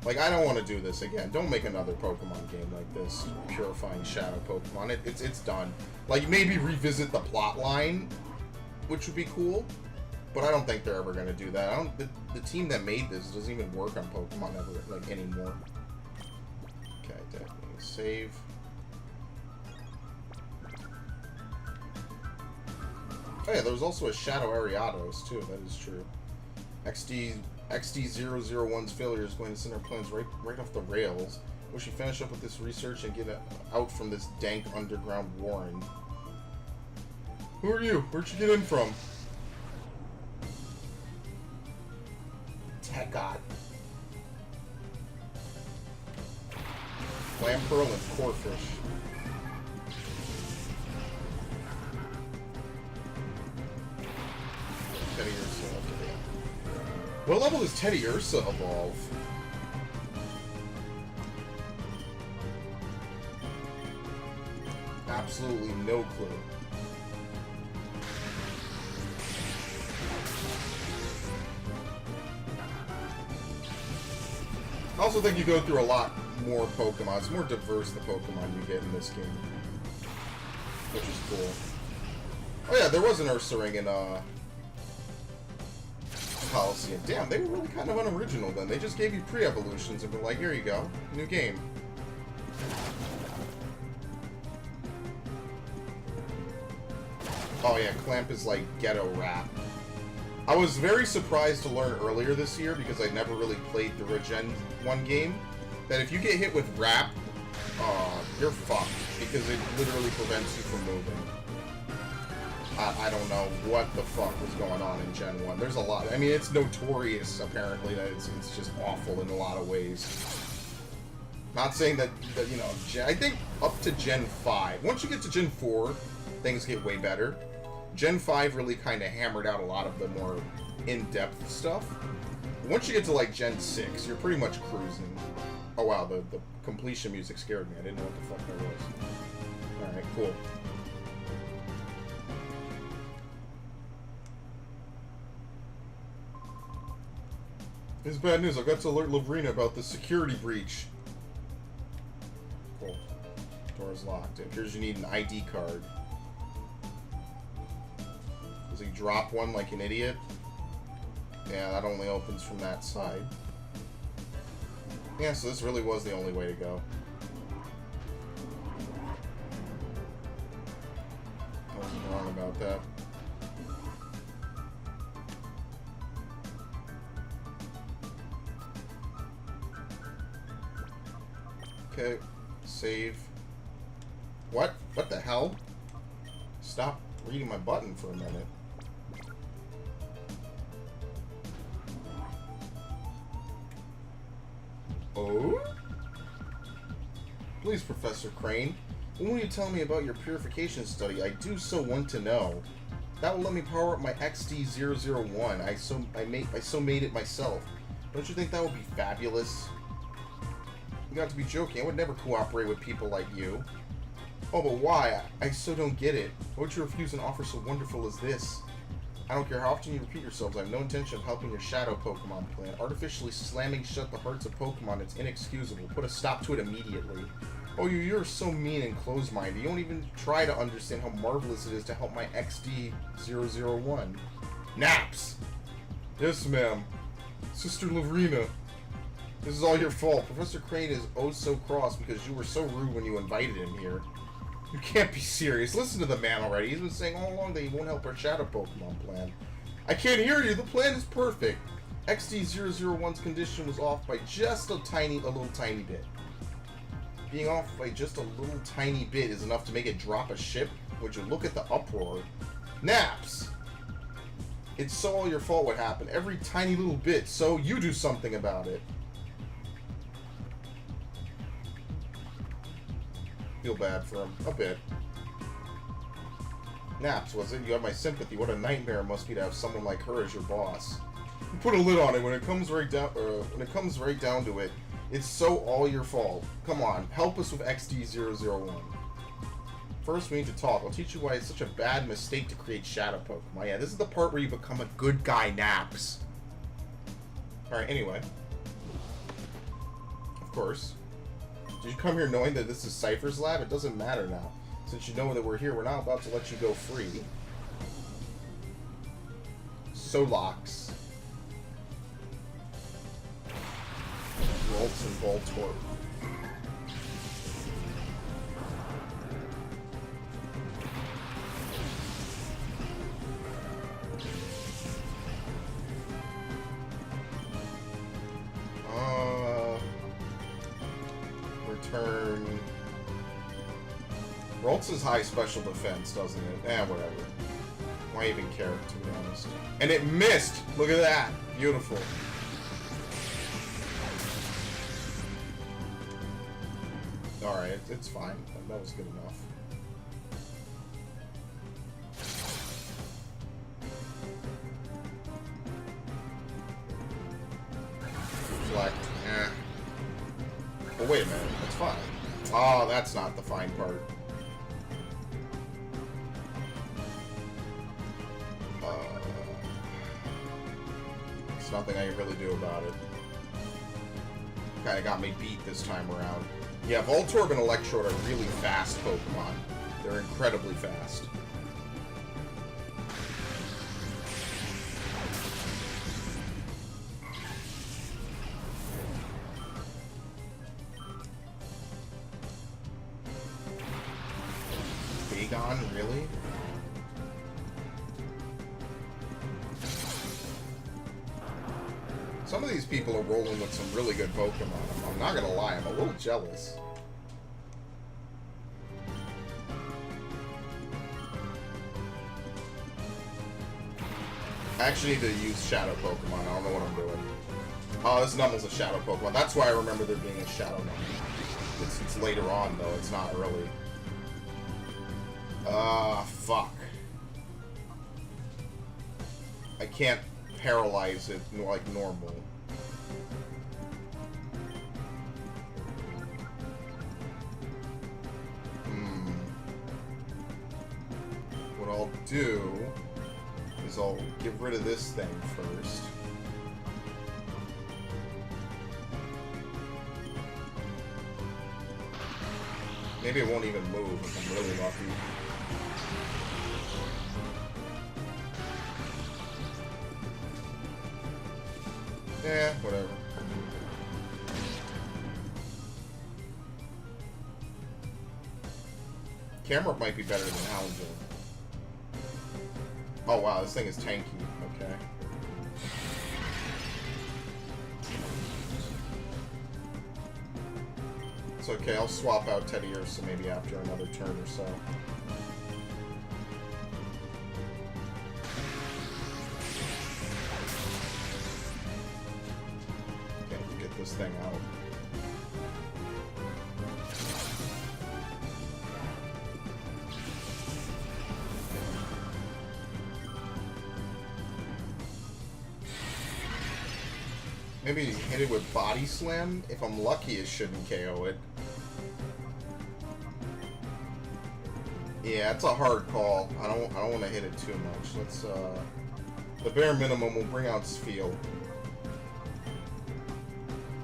Like, I don't want to do this again. Don't make another Pokemon game like this, Purifying Shadow Pokemon. It's done. Like, maybe revisit the plot line, which would be cool, but I don't think they're ever going to do that. The team that made this doesn't even work on Pokemon ever, like, anymore. Okay, definitely save. Oh yeah, there was also a Shadow Ariados too, that is true. XD001's failure is going to send our plans right off the rails. We should finish up with this research and get out from this dank underground warren. Who are you? Where'd you get in from? Tekot. Lampearl and Corphish. Teddy Ursa. Okay. What level does Teddy Ursa evolve? Absolutely no clue. I also think you go through a lot more Pokemon. It's more diverse, the Pokemon you get in this game. Which is cool. Oh yeah, there was an Ursaring in Coliseum. Damn, they were really kind of unoriginal then. They just gave you pre-evolutions and were like, here you go, new game. Oh yeah, Clamp is like ghetto rap. I was very surprised to learn earlier this year, because I never really played the Regen 1 game, that if you get hit with rap, You're fucked, because it literally prevents you from moving. I don't know what the fuck was going on in Gen 1. There's a lot. I mean, it's notorious, apparently, that it's just awful in a lot of ways. Not saying that you know, I think up to Gen 5. Once you get to Gen 4, things get way better. Gen 5 really kind of hammered out a lot of the more in-depth stuff. Once you get to, like, Gen 6, you're pretty much cruising. Oh, wow, the completion music scared me. I didn't know what the fuck that was. Alright, cool. This is bad news. I got to alert Lavrina about the security breach. Cool. Door's locked. It appears you need an ID card. Does he drop one like an idiot? Yeah, that only opens from that side. Yeah, so this really was the only way to go. I wasn't wrong about that. Okay, save. What? What the hell? Stop reading my button for a minute. Oh? Please, Professor Crane. When will you tell me about your purification study? I do so want to know. That will let me power up my XD001. I so made it myself. Don't you think that would be fabulous? You got to be joking. I would never cooperate with people like you. Oh, but why? I so don't get it. Why would you refuse an offer so wonderful as this? I don't care how often you repeat yourselves. I have no intention of helping your shadow Pokemon plan. Artificially slamming shut the hearts of Pokemon, it's inexcusable. Put a stop to it immediately. Oh, you're so mean and closed-minded. You don't even try to understand how marvelous it is to help my XD001. Naps! Yes, ma'am. Sister Lavrina. This is all your fault. Professor Crane is oh so cross because you were so rude when you invited him here. You can't be serious. Listen to the man already. He's been saying all along that he won't help our shadow Pokemon plan. I can't hear you. The plan is perfect. XD001's condition was off by just a little tiny bit. Being off by just a little tiny bit is enough to make it drop a ship. Would you look at the uproar? Naps! It's so all your fault what happened. Every tiny little bit. So you do something about it. Feel bad for him. A bit. Naps, was it? You have my sympathy. What a nightmare it must be to have someone like her as your boss. You put a lid on it when it comes right down to it. It's so all your fault. Come on, help us with XD001. First, we need to talk. I'll teach you why it's such a bad mistake to create shadow Pokemon. Yeah, this is the part where you become a good guy, Naps. Alright, anyway. Of course. Did you come here knowing that this is Cypher's lab? It doesn't matter now. Since you know that we're here, we're not about to let you go free. Solox. Rolts and Voltorb. Return. Rolts is high special defense, doesn't it? Eh, whatever. Why even care, to be honest? And it missed! Look at that! Beautiful. Alright, it's fine. That was good enough. Reflect. Eh. Well, wait a minute. That's fine. Oh, that's not the fine part. There's nothing I can really do about it. Kinda got me beat this time around. Yeah, Voltorb and Electrode are really fast Pokemon. They're incredibly fast. Bagon, really? Some of these people are rolling with some really good Pokemon. I'm not gonna lie, I'm a little jealous. I actually need to use Shadow Pokemon. I don't know what I'm doing. Oh, this Nummel's a Shadow Pokemon. That's why I remember there being a Shadow Nummel. It's later on, though. It's not early. Fuck. I can't paralyze it like normal. What I'll do is I'll get rid of this thing first. Maybe it won't even move if I'm really lucky. Yeah, whatever. Camera might be better than Houndour. Oh wow, this thing is tanky. Okay. It's okay, I'll swap out Teddy Ursa maybe after another turn or so. Okay, get this thing out. Maybe hit it with Body Slam. If I'm lucky, it shouldn't KO it. Yeah, it's a hard call. I don't want to hit it too much. Let's the bare minimum will bring out Spheal.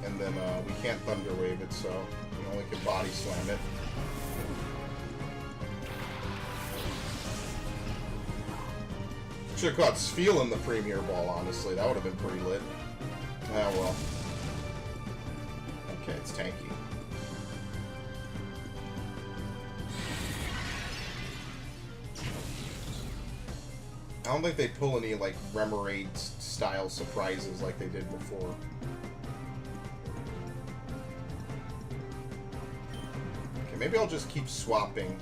And then we can't Thunder Wave it, so we only can Body Slam it. Should have caught Spheal in the Premier Ball, honestly. That would have been pretty lit. Ah, well. Okay, it's tanky. I don't think they pull any, like, Remoraid-style surprises like they did before. Okay, maybe I'll just keep swapping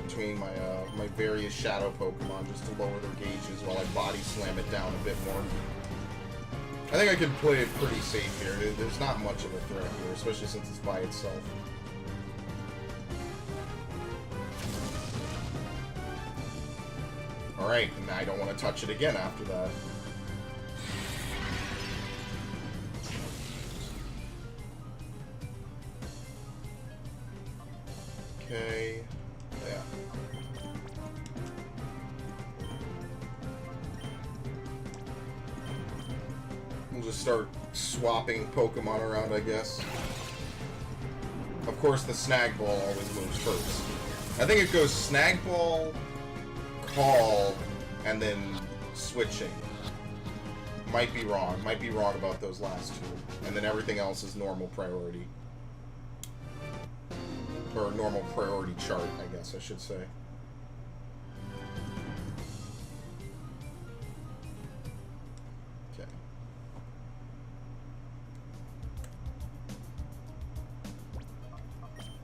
between my, my various Shadow Pokemon just to lower their gauges while I Body Slam it down a bit more. I think I can play it pretty safe here. There's not much of a threat here, especially since it's by itself. Alright, and I don't want to touch it again after that. Okay. Yeah. We'll just start swapping Pokemon around, I guess. Of course, the Snag Ball always moves first. I think it goes Snag Ball, Call, and then switching. Might be wrong. Might be wrong about those last two. And then everything else is normal priority. Or normal priority chart, I guess I should say. Okay.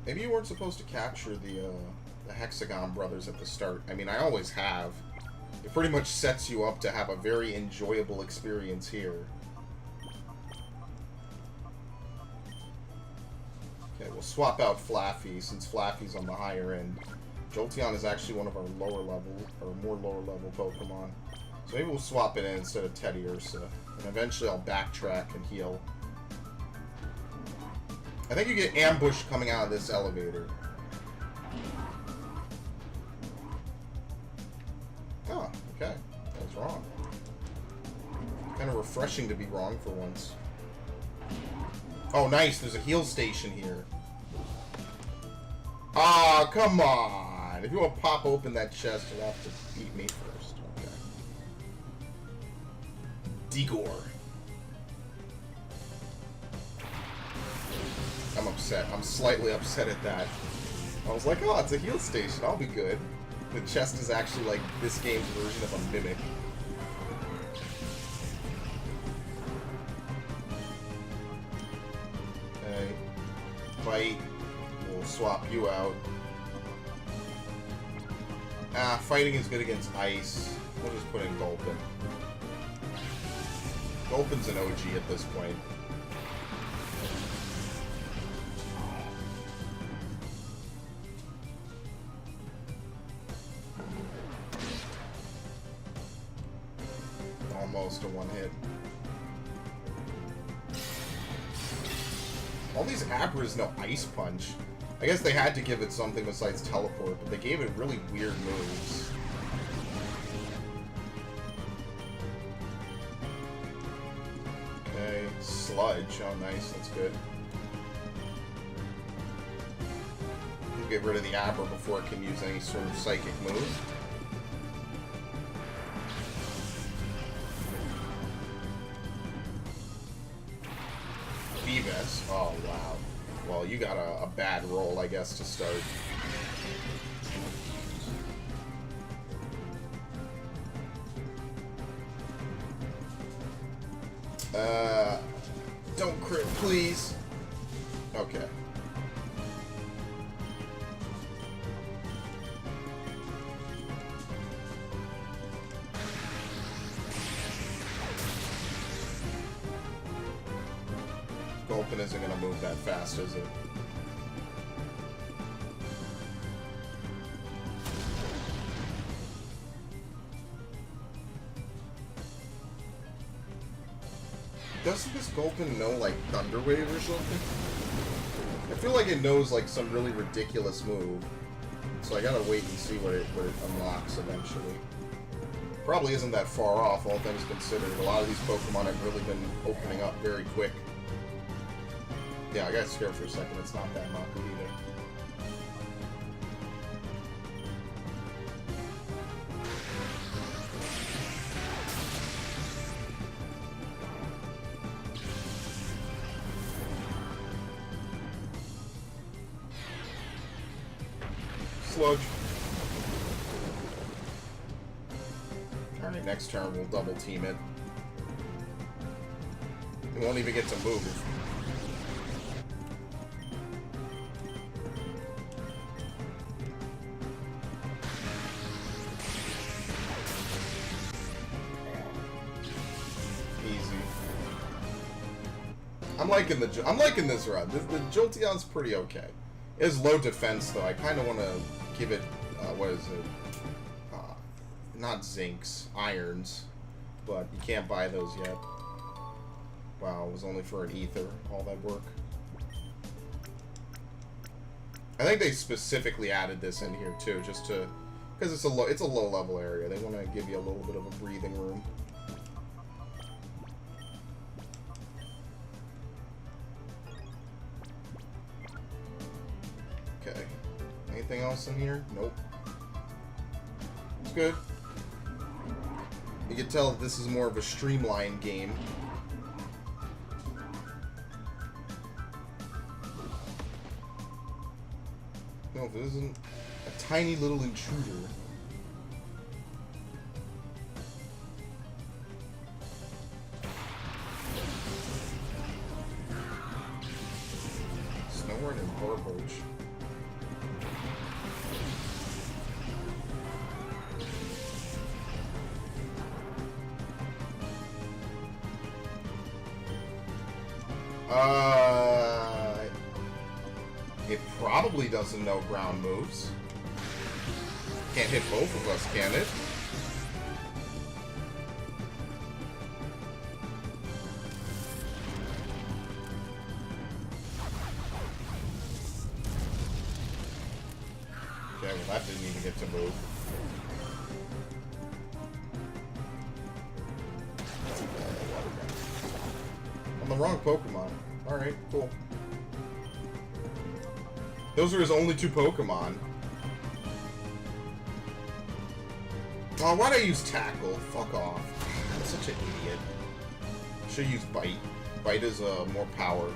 Maybe you weren't supposed to capture the Hexagon brothers at the start. I mean, I always have. It pretty much sets you up to have a very enjoyable experience here. Okay, we'll swap out Flaffy, since Flaffy's on the higher end. Jolteon is actually one of our lower level, or more lower level Pokemon. So maybe we'll swap it in instead of Teddy Ursa. And eventually I'll backtrack and heal. I think you get ambushed coming out of this elevator. Oh, okay. I was wrong. Kind of refreshing to be wrong for once. Oh, nice. There's a heal station here. Ah, oh, come on. If you want to pop open that chest, you'll have to beat me first. Okay. Degor. I'm upset. I'm slightly upset at that. I was like, oh, it's a heal station. I'll be good. The chest is actually like this game's version of a mimic. Okay. Fight. We'll swap you out. Ah, fighting is good against ice. We'll just put in Gulpin. Gulpin's an OG at this point. Almost a one-hit. All these Abras no Ice Punch. I guess they had to give it something besides Teleport, but they gave it really weird moves. Okay, Sludge. Oh, nice. That's good. We'll get rid of the Abra before it can use any sort of Psychic move. Oh, wow. Well, you got a bad roll, I guess, to start. Don't crit, please. Okay. Gulpin isn't going to move that fast, is it? Doesn't this Gulpin know, like, Thunder Wave or something? I feel like it knows, like, some really ridiculous move. So I gotta wait and see what it unlocks eventually. Probably isn't that far off, all things considered. A lot of these Pokemon have really been opening up very quick. Yeah, I got scared for a second. It's not that Maku either. Sludge. Alright, next turn we'll double team it. It won't even get to move. I'm liking this run. The Jolteon's pretty okay. It has low defense though. I kind of want to give it what is it? Not Zincs, Irons, but you can't buy those yet. Wow, it was only for an Ether. All that work. I think they specifically added this in here too, just to because it's a low level area. They want to give you a little bit of a breathing room. Okay. Anything else in here? Nope. It's good. You can tell this is more of a streamlined game. No, this isn't a tiny little intruder. Snowhorn and Barboach. It probably doesn't know ground moves. Can't hit both of us, can it? Okay, well that didn't even get to move. I'm the wrong Pokemon. Alright, cool. Those are his only two Pokemon. Oh, why'd I use Tackle? Fuck off. I'm such an idiot. Should use Bite. Bite is more power.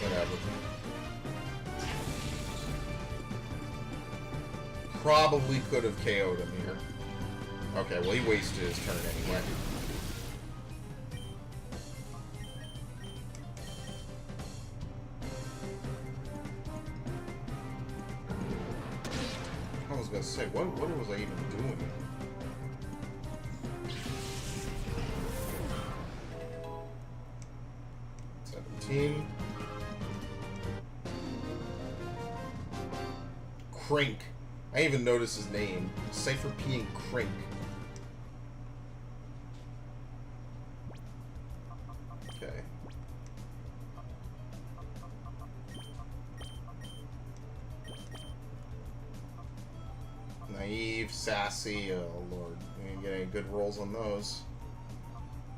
Whatever. Probably could have KO'd him here. Okay, well he wasted his turn anyway. I was gonna say, what was I even doing? 17. Crink. I didn't even notice his name. Cypher P and Crink. Okay. Naive, sassy, oh lord. We didn't get any good rolls on those.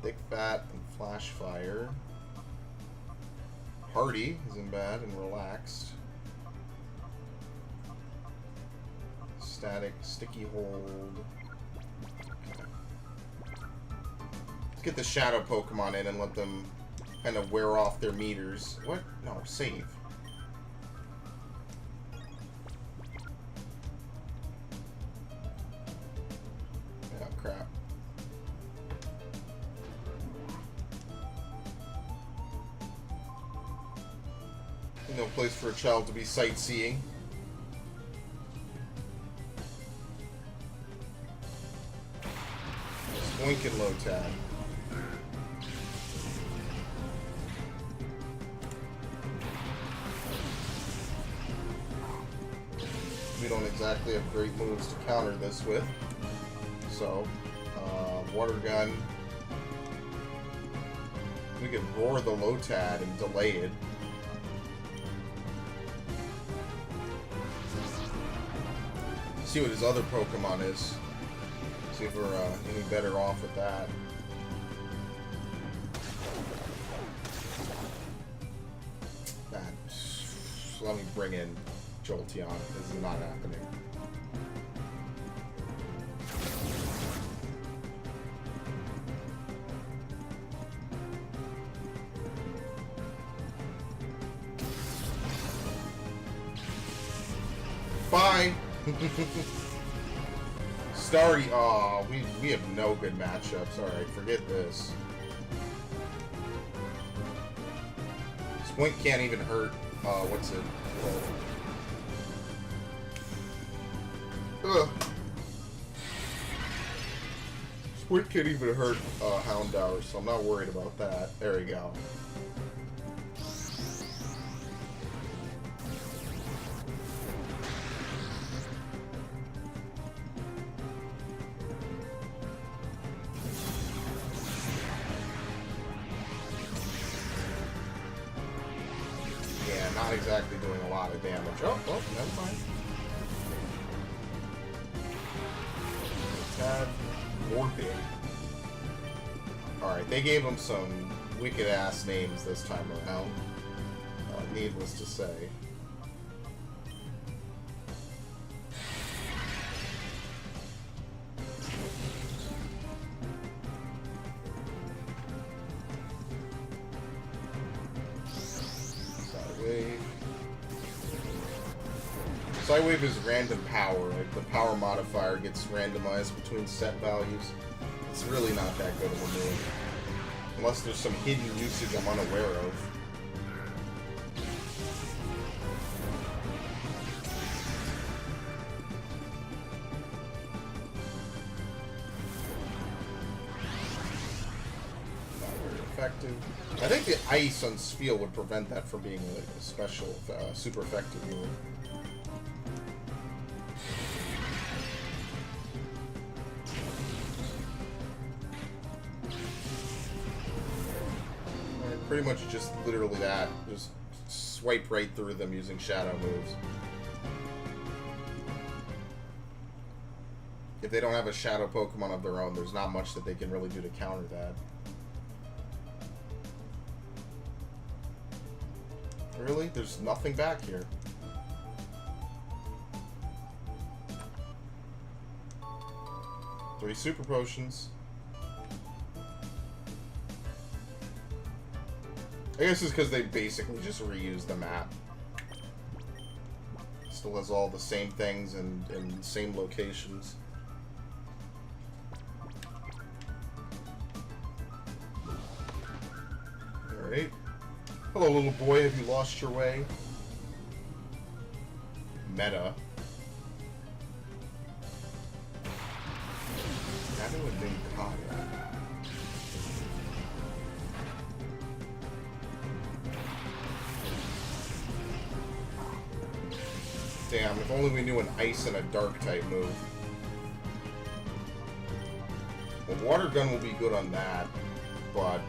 Thick Fat and Flash Fire. Hardy isn't bad and relaxed. Static, Sticky Hold. Okay. Let's get the Shadow Pokemon in and let them kind of wear off their meters. What? No, save. Oh, crap. No place for a child to be sightseeing. Spoink and Lotad. We don't exactly have great moves to counter this with. So, Water Gun. We can roar the Lotad and delay it. See what his other Pokemon is. See if we're any better off with that. Let me bring in Jolteon. This is not happening. Bye! Starry, aw, we have no good matchups. Alright, forget this. Squint can't even hurt, what's it? Ugh. Squint can't even hurt, Houndour, so I'm not worried about that. There we go. Not exactly doing a lot of damage. Oh, never mind. Tad Morphin. Alright, they gave him some wicked ass names this time around. Needless to say. Psywave is random power. Like, the power modifier gets randomized between set values. It's really not that good of a move. Unless there's some hidden usage I'm unaware of. Not very effective. I think the ice on Spheal would prevent that from being a special, super effective move. Pretty much just literally that. Just swipe right through them using shadow moves. If they don't have a shadow Pokemon of their own, there's not much that they can really do to counter that. Really? There's nothing back here. Three Super Potions. I guess it's because they basically just reused the map. Still has all the same things and same locations. Alright. Hello, little boy. Have you lost your way? Meta. Nano and Ninkata. Damn, if only we knew an ice and a dark type move. Well, water gun will be good on that, but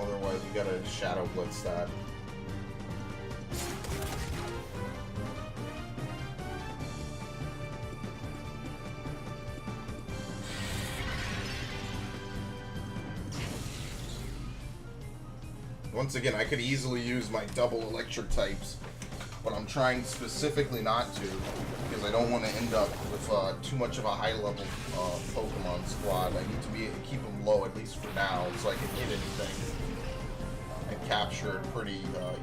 otherwise we gotta shadow blitz that. Once again, I could easily use my double electric types, but I'm trying specifically not to, because I don't want to end up with too much of a high-level Pokemon squad. I need to keep them low, at least for now, so I can hit anything and capture it pretty easily.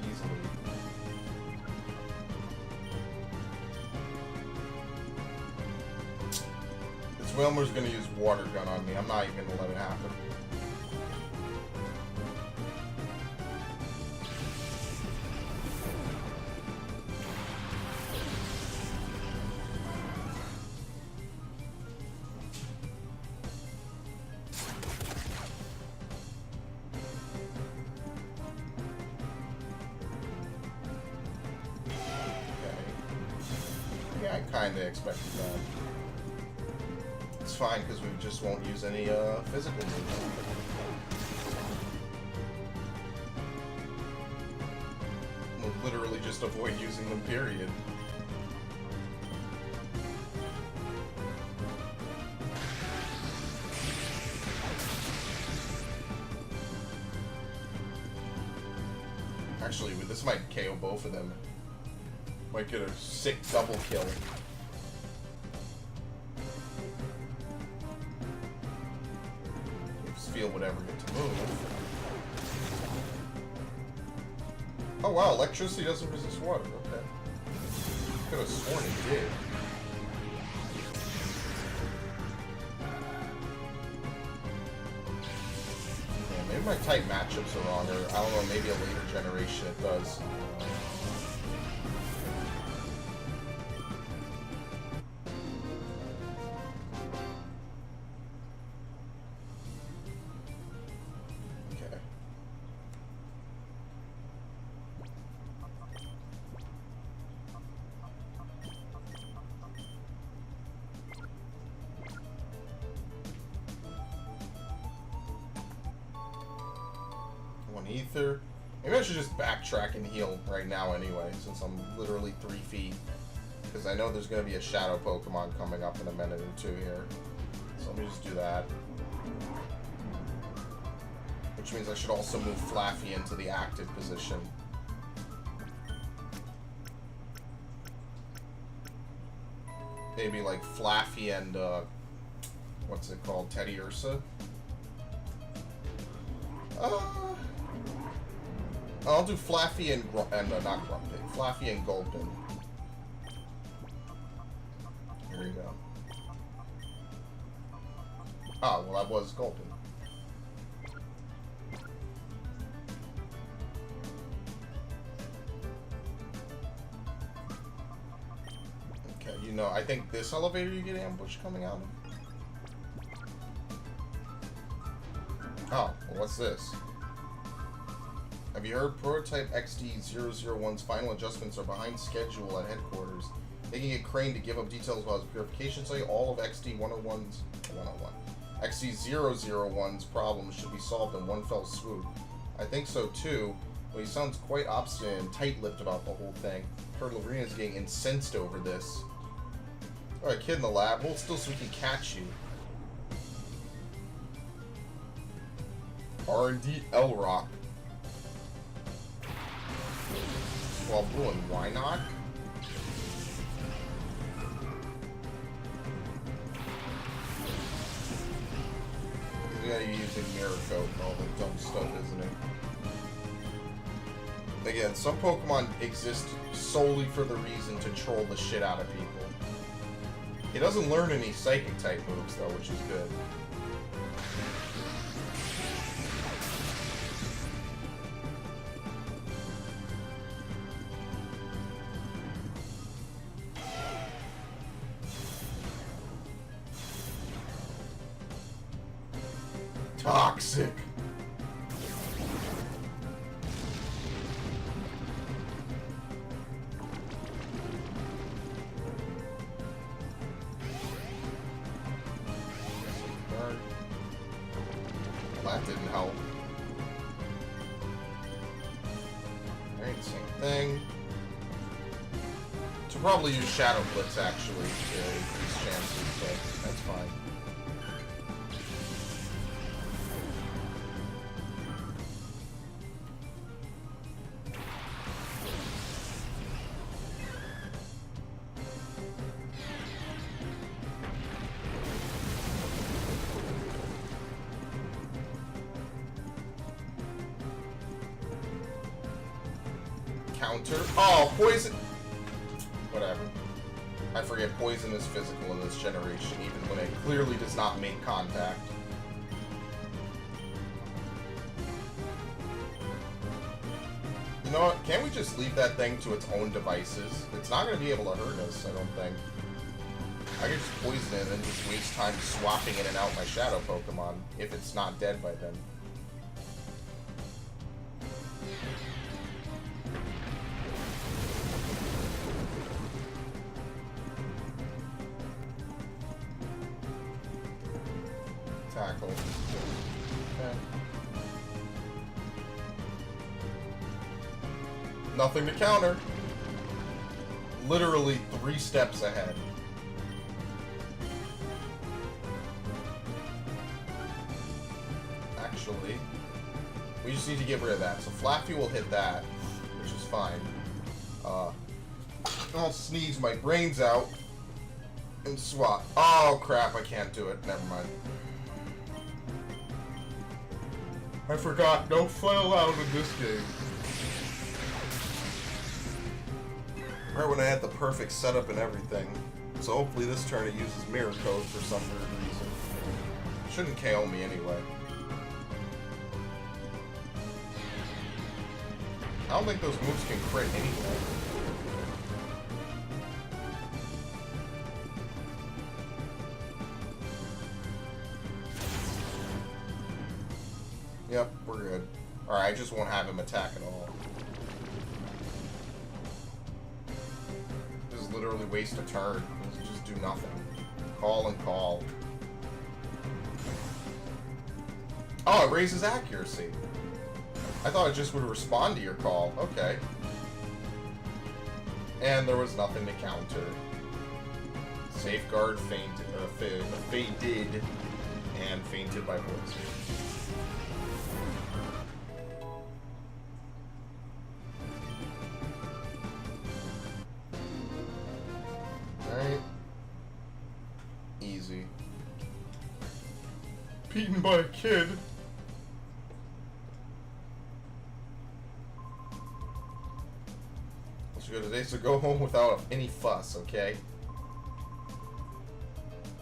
This Wilmer's going to use Water Gun on me. I'm not even going to let it happen. I kind of expected that. It's fine, because we just won't use any physical moves. We'll literally just avoid using them, period. Actually, this might KO both of them. Might get a sick double kill. Just feel whatever get to move. Oh wow, electricity doesn't resist water. Okay. Could have sworn it did. Yeah, maybe my type matchups are wrong, or I don't know, maybe a later generation it does. Ether. Maybe I should just backtrack and heal right now anyway, since I'm literally 3 feet. Because I know there's going to be a shadow Pokemon coming up in a minute or two here. So let me just do that. Which means I should also move Flaffy into the active position. Maybe like Flaffy and, what's it called? Teddy Ursa? I'll do Flaffy and not Grumpig. Flaffy and Gulpin. Here we go. Oh, well that was Gulpin. Okay, you know, I think this elevator you get ambushed coming out of. Oh, well what's this? Have you heard Prototype XD001's final adjustments are behind schedule at headquarters, making it Crane to give up details about his purification site? All of XD001's problems should be solved in one fell swoop. I think so too, but he sounds quite obstinate and tight-lipped about the whole thing. Heard Laverina's getting incensed over this. Alright, kid in the lab, hold still so we can catch you. R&D L-Rock. Well, blue and why not? He's gotta be using Mirror Coat and all the dumb stuff, isn't he? Again, some Pokemon exist solely for the reason to troll the shit out of people. He doesn't learn any Psychic type moves though, which is good. Toxic. thing. To probably use Shadow Blitz actually to increase chances, but that's fine. Counter. Oh, poison. Whatever. I forget poison is physical in this generation, even when it clearly does not make contact. You know what? Can't we just leave that thing to its own devices? It's not going to be able to hurt us, I don't think. I could just poison it and just waste time swapping in and out my shadow Pokemon, if it's not dead by then. Tackle. Okay. Nothing to counter. Literally 3 steps ahead. Actually, we just need to get rid of that. So Flaffy will hit that, which is fine. I'll sneeze my brains out and swap. Oh crap, I can't do it. Never mind. I forgot, no flail out in this game. Right when I had the perfect setup and everything. So hopefully this turn it uses Mirror Code for some weird reason. Shouldn't KO me anyway. I don't think those moves can crit anyway. Yep, we're good. Alright, I just won't have him attack at all. Just literally waste a turn. Just do nothing. Call and call. Oh, it raises accuracy. I thought it just would respond to your call. Okay. And there was nothing to counter. Safeguard fainted, faded, and fainted by poison. Alright. Easy. Beaten by a kid. Let's go today, so go home without any fuss, okay?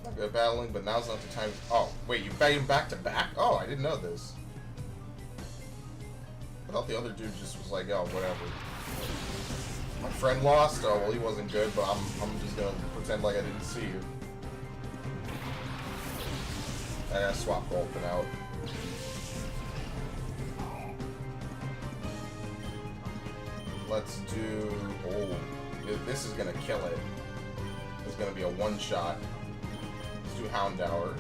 Not good at battling, but now's not the time. Oh, wait, you fight him back to back? Oh, I didn't know this. I thought the other dude just was like, oh, whatever. My friend lost? Oh, well, he wasn't good, but I'm just gonna pretend like I didn't see you. I gotta swap Vulcan out. Let's do... Oh, this is gonna kill it. This is gonna be a one-shot. Let's do Houndour.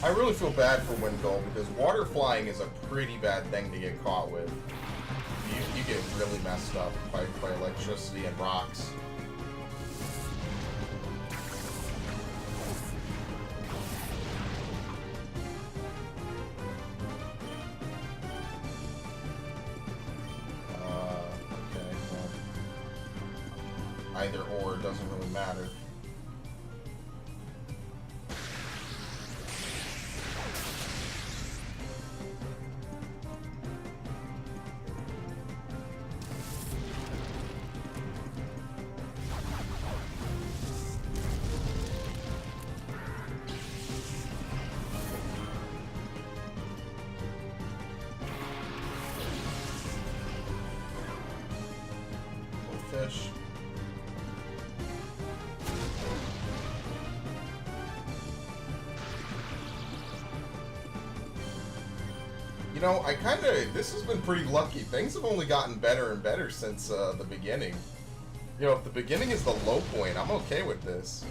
I really feel bad for Windgull because water flying is a pretty bad thing to get caught with. You get really messed up by electricity and rocks. Okay, well, either or doesn't really matter. Fish. know, this has been pretty lucky. Things have only gotten better and better since the beginning. You know, if the beginning is the low point, I'm okay with this.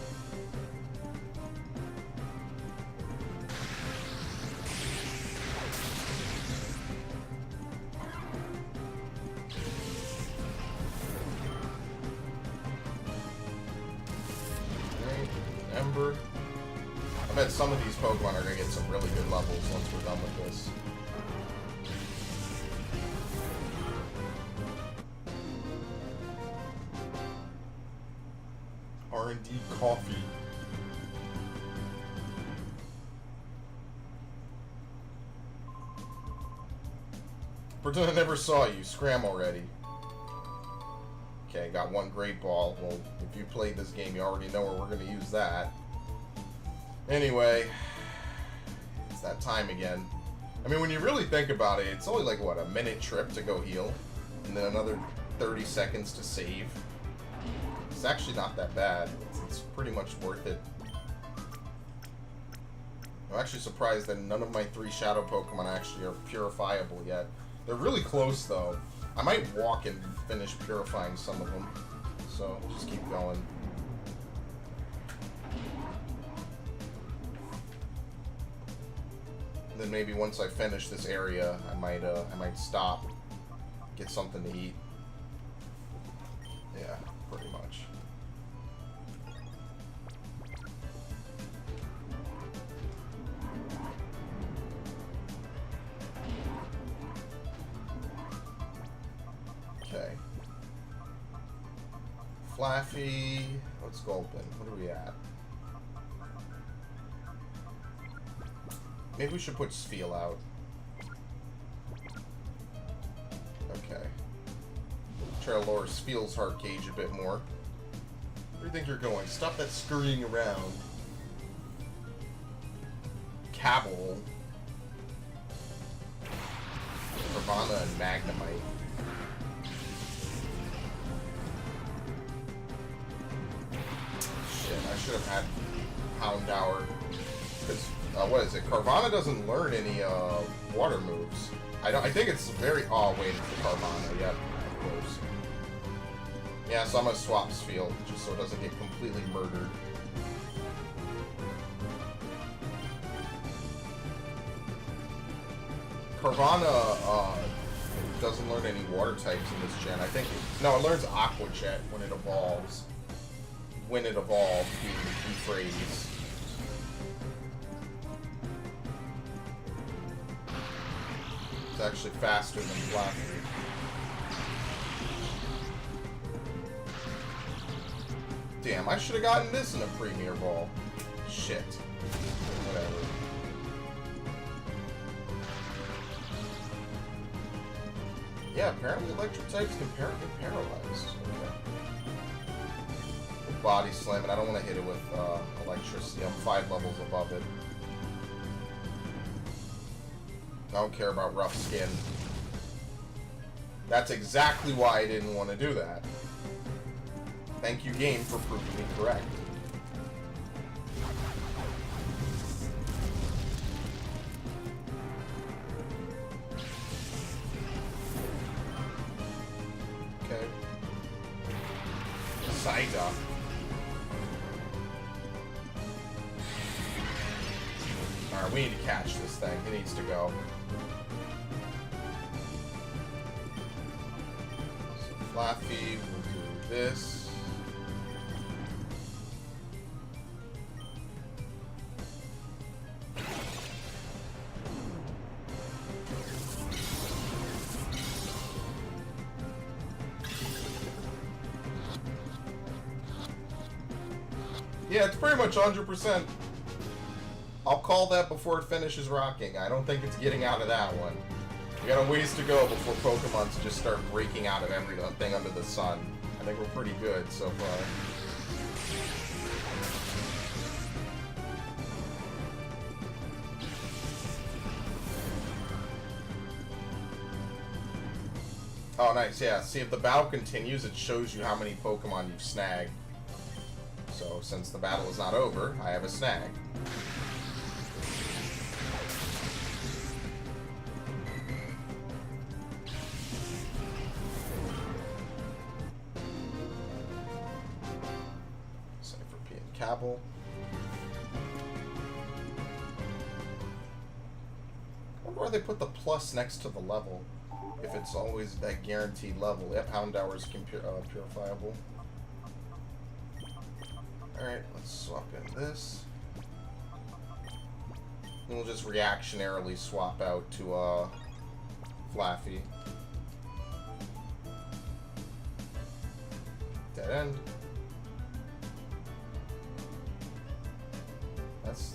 Ember. I bet some of these Pokemon are going to get some really good levels once we're done with this. R&D coffee. Pretend I never saw you. Scram already. Okay, got one Great Ball. Well, if you played this game, you already know where we're going to use that. Anyway, it's that time again. I mean, when you really think about it, it's only like, what, a minute trip to go heal? And then another 30 seconds to save. It's actually not that bad. It's pretty much worth it. I'm actually surprised that none of my 3 Shadow Pokemon actually are purifiable yet. They're really close, though. I might walk and finish purifying some of them. So, just keep going. And then maybe once I finish this area, I might stop, get something to eat. Yeah, pretty much. Okay. Flaffy. Let's go open. What are we at? Maybe we should put Sfeel out. Okay. Try to lower Sfeel's heart gauge a bit more. Where do you think you're going? Stop that scurrying around. Cabal. Carvanha and Magnemite. Shit, I should have had Houndour. Because, what is it? Carvanha doesn't learn any, water moves. I think it's very... Oh, wait, for Carvanha. Yep, of course. Yeah, so I'm gonna swap Sfeel, just so it doesn't get completely murdered. Carvanha, doesn't learn any water types in this gen. I think... No, it learns Aqua Jet when it evolves. When it evolved, he phrase. It's actually faster than Flaffy. Damn, I should have gotten this in a Premier Ball. Shit. Whatever. Yeah, apparently electric types can get paralyzed. Okay. Body Slam, and I don't want to hit it with electricity. I'm 5 levels above it. I don't care about rough skin. That's exactly why I didn't want to do that. Thank you, game, for proving me correct. Okay. Psyduck. Alright, we need to catch this thing. It needs to go. So Flaffy will do this. Yeah, it's pretty much 100%. I'll call that before it finishes rocking. I don't think it's getting out of that one. We got a ways to go before Pokemon's just start breaking out of everything under the sun. I think we're pretty good so far. Oh, nice, yeah. See, if the battle continues, it shows you how many Pokemon you've snagged. So, since the battle is not over, I have a snag. purifiable. I wonder why they put the plus next to the level. If it's always that guaranteed level. Yeah, pound hours purifiable. Alright, let's swap in this. And we'll just reactionarily swap out to Flaffy. Dead end. That's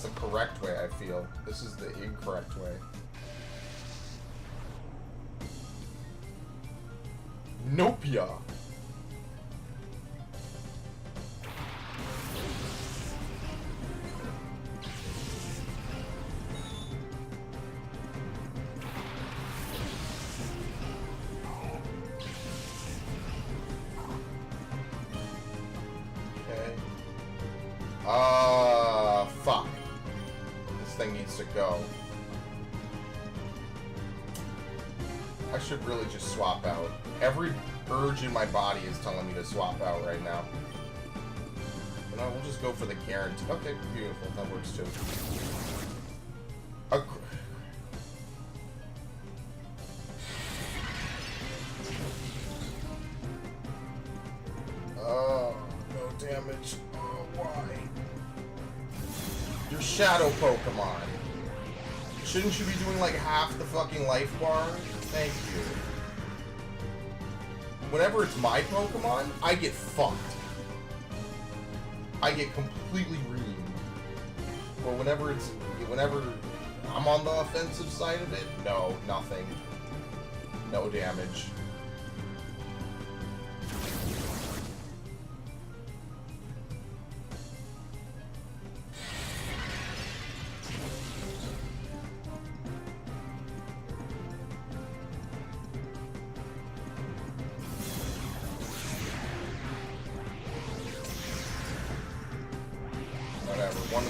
the correct way, I feel. This is the incorrect way. Nopia. Fuck. This thing needs to go. I should really just swap out. Every urge in my body is telling me to swap out right now. You know, we'll just go for the guarantee. Okay, beautiful. That works too. Oh, no damage. Oh, why? Your shadow Pokemon. Shouldn't you be doing like half the fucking life bar? Thank you. Whenever it's my Pokemon, I get fucked. I get completely reamed. But whenever I'm on the offensive side of it, no, nothing. No damage.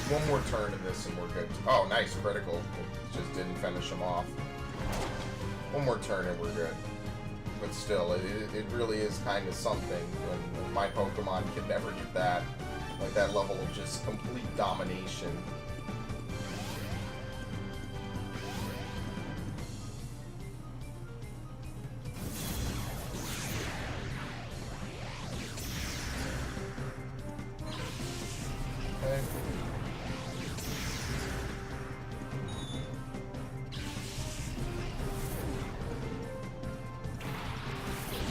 One more turn in this and we're good. Oh, nice, critical. Just didn't finish him off. One more turn and we're good. But still, it really is kind of something when my Pokemon can never get that. Like that level of just complete domination.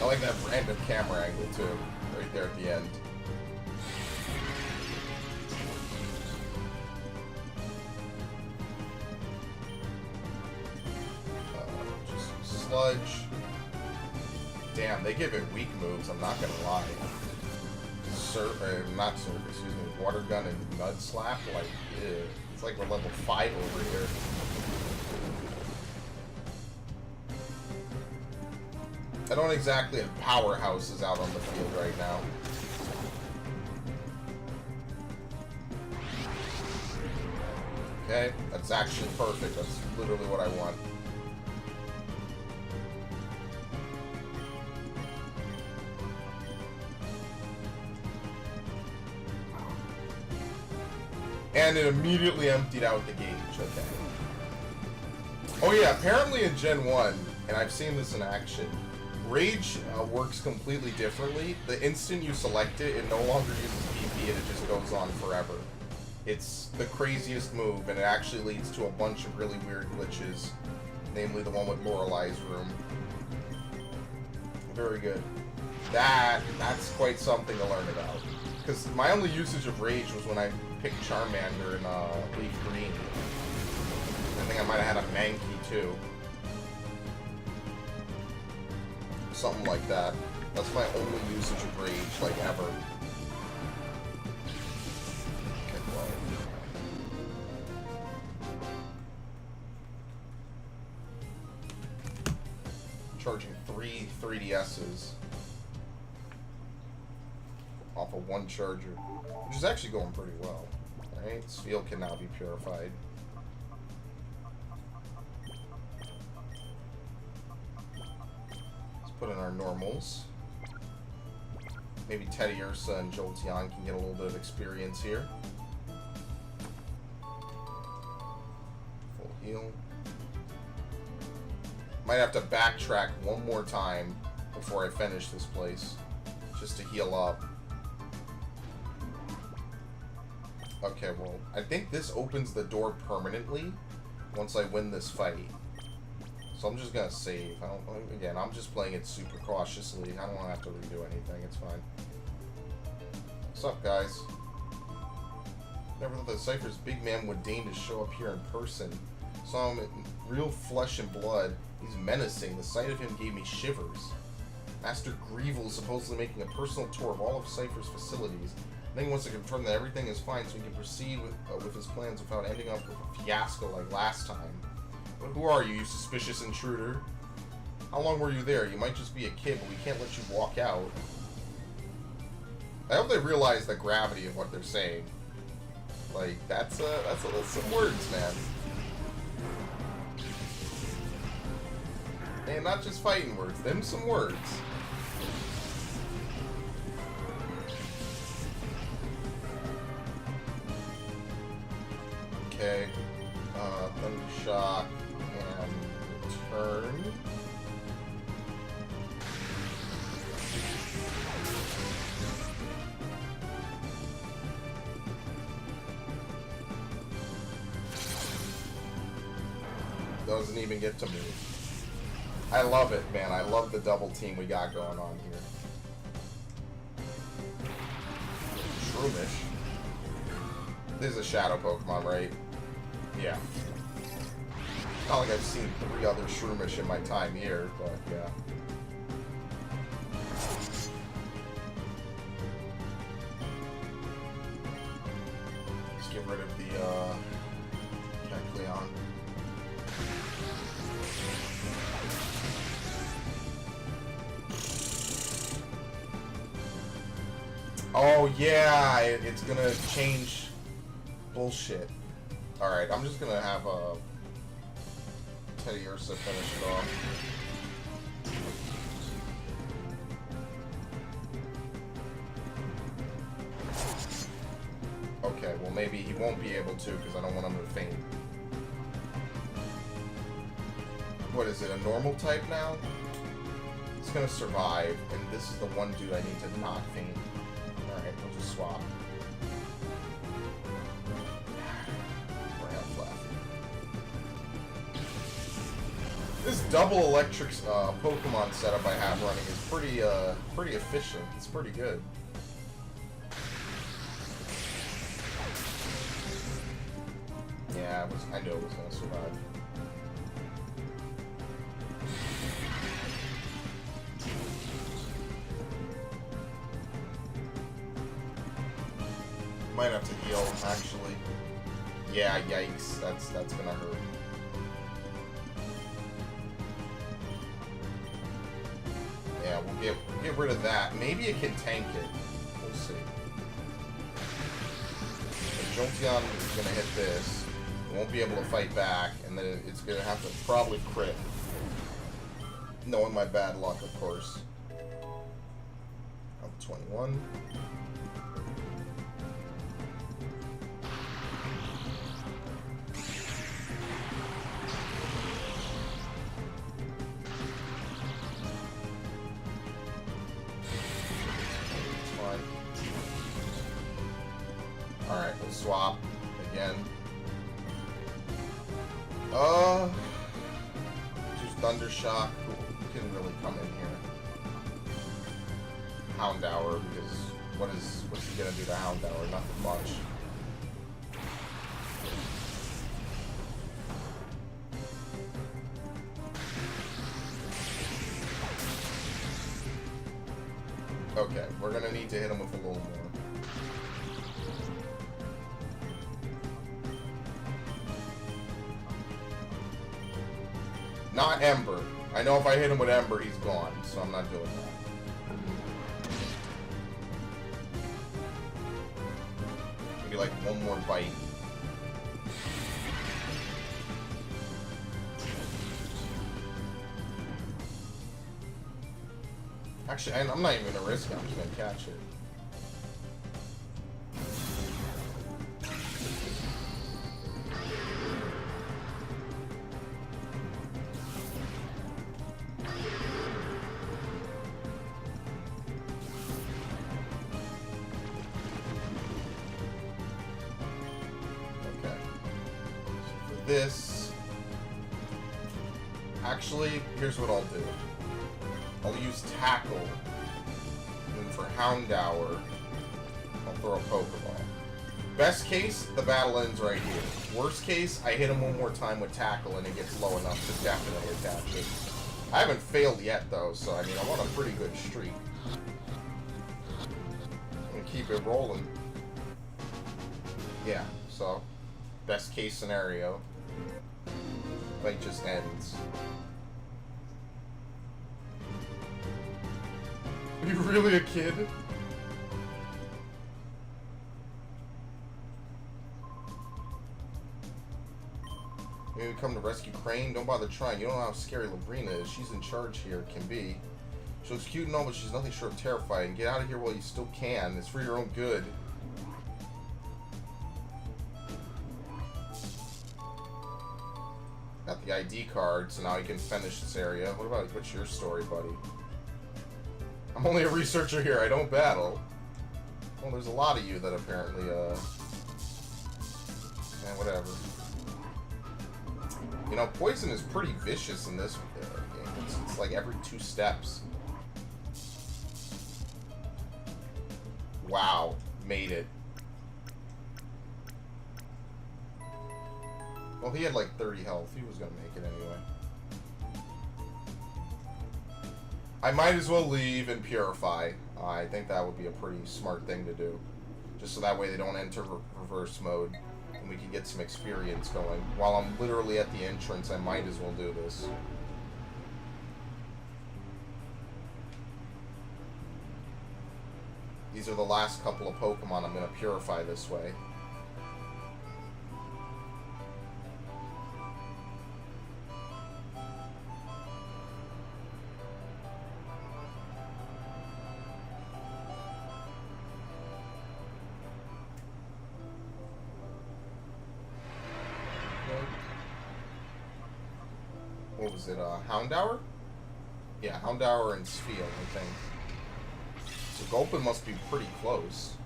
I like that random camera angle too, right there at the end. Just sludge. Damn, they give it weak moves, I'm not gonna lie. Not surf, excuse me, water gun and mud slap, like, ew. It's like we're level 5 over here. I don't exactly have powerhouses out on the field right now. Okay, that's actually perfect. That's literally what I want. And it immediately emptied out the gauge, okay. Oh yeah, apparently in Gen 1, and I've seen this in action, Rage works completely differently. The instant you select it, it no longer uses PP and it just goes on forever. It's the craziest move, and it actually leads to a bunch of really weird glitches. Namely the one with Moralize Room. Very good. That's quite something to learn about. Because my only usage of Rage was when I picked Charmander in Leaf Green. I think I might have had a Mankey too. Something like that. That's my only usage of Rage, like, ever. Okay, well. Charging 3 3DSs off of one charger, which is actually going pretty well. Alright, Spheal can now be purified. Put in our normals. Maybe Teddy Ursa and Jolteon can get a little bit of experience here. Full heal. Might have to backtrack one more time before I finish this place, just to heal up. Okay, well, I think this opens the door permanently once I win this fight. So I'm just gonna save. Again, I'm just playing it super cautiously. I don't want to have to redo anything. It's fine. What's up, guys? Never thought that Cypher's big man would deign to show up here in person. Saw him in real flesh and blood. He's menacing. The sight of him gave me shivers. Master Greevil is supposedly making a personal tour of all of Cypher's facilities. I think he wants to confirm that everything is fine so he can proceed with his plans without ending up with a fiasco like last time. But who are you, you suspicious intruder? How long were you there? You might just be a kid, but we can't let you walk out. I hope they realize the gravity of what they're saying. Like, that's some words, man. And not just fighting words, them some words. Okay. Thunder Shock and return. Doesn't even get to move. I love it, man. I love the double team we got going on here. Shroomish. This is a shadow Pokemon, right? Yeah. Not like I've seen 3 other Shroomish in my time here, but yeah. Let's get rid of the Kecleon. Oh yeah, it's gonna change bullshit. Alright, I'm just gonna have Teddy Ursa finish it off. Okay, well maybe he won't be able to because I don't want him to faint. What is it, a normal type now? It's gonna survive, and this is the one dude I need to not faint. Alright, we'll just swap. This double electric Pokemon setup I have running is pretty efficient. It's pretty good. Yeah, I knew it was gonna survive. Might have to heal, actually. Yeah, yikes. That's gonna hurt. Yeah, we'll get rid of that. Maybe it can tank it. We'll see. If Jolteon is gonna hit this, it won't be able to fight back, and then it's gonna have to probably crit. Knowing my bad luck, of course. Up 21. Alright, we'll swap again. Just Thunder Shock. Who can really come in here? Houndour, because what's he gonna do to Houndour? Nothing much. Okay, we're gonna need to hit him with a little more. Not Ember. I know if I hit him with Ember, he's gone, so I'm not doing that. Maybe like one more bite. Actually, I'm not even gonna risk it. I'm just gonna catch it. Okay. So for this, actually, here's what I'll do. I'll use Tackle, and then for Houndour, I'll throw a Pokeball. Best case, the battle ends right here. Worst case, I hit him one more time with Tackle and it gets low enough to definitely attach it. I haven't failed yet though, so I mean, I'm on a pretty good streak. I'm gonna keep it rolling. Yeah, so, best case scenario, fight just ends. Are you really a kid? Maybe come to rescue Crane? Don't bother trying. You don't know how scary Labrina is. She's in charge here. Can be. She looks cute and all, but she's nothing short of terrifying. Get out of here while you still can. It's for your own good. Got the ID card, so now you can finish this area. What's your story, buddy? I'm only a researcher here. I don't battle. Well, there's a lot of you that apparently, whatever. You know, poison is pretty vicious in this game. It's like every 2 steps. Wow. Made it. Well, he had like 30 health. He was gonna make it anyway. I might as well leave and purify. I think that would be a pretty smart thing to do. Just so that way they don't enter reverse mode. And we can get some experience going. While I'm literally at the entrance, I might as well do this. These are the last couple of Pokemon I'm going to purify this way. What was it, Houndour? Yeah, Houndour and Spheal, I think. So Gulpin must be pretty close.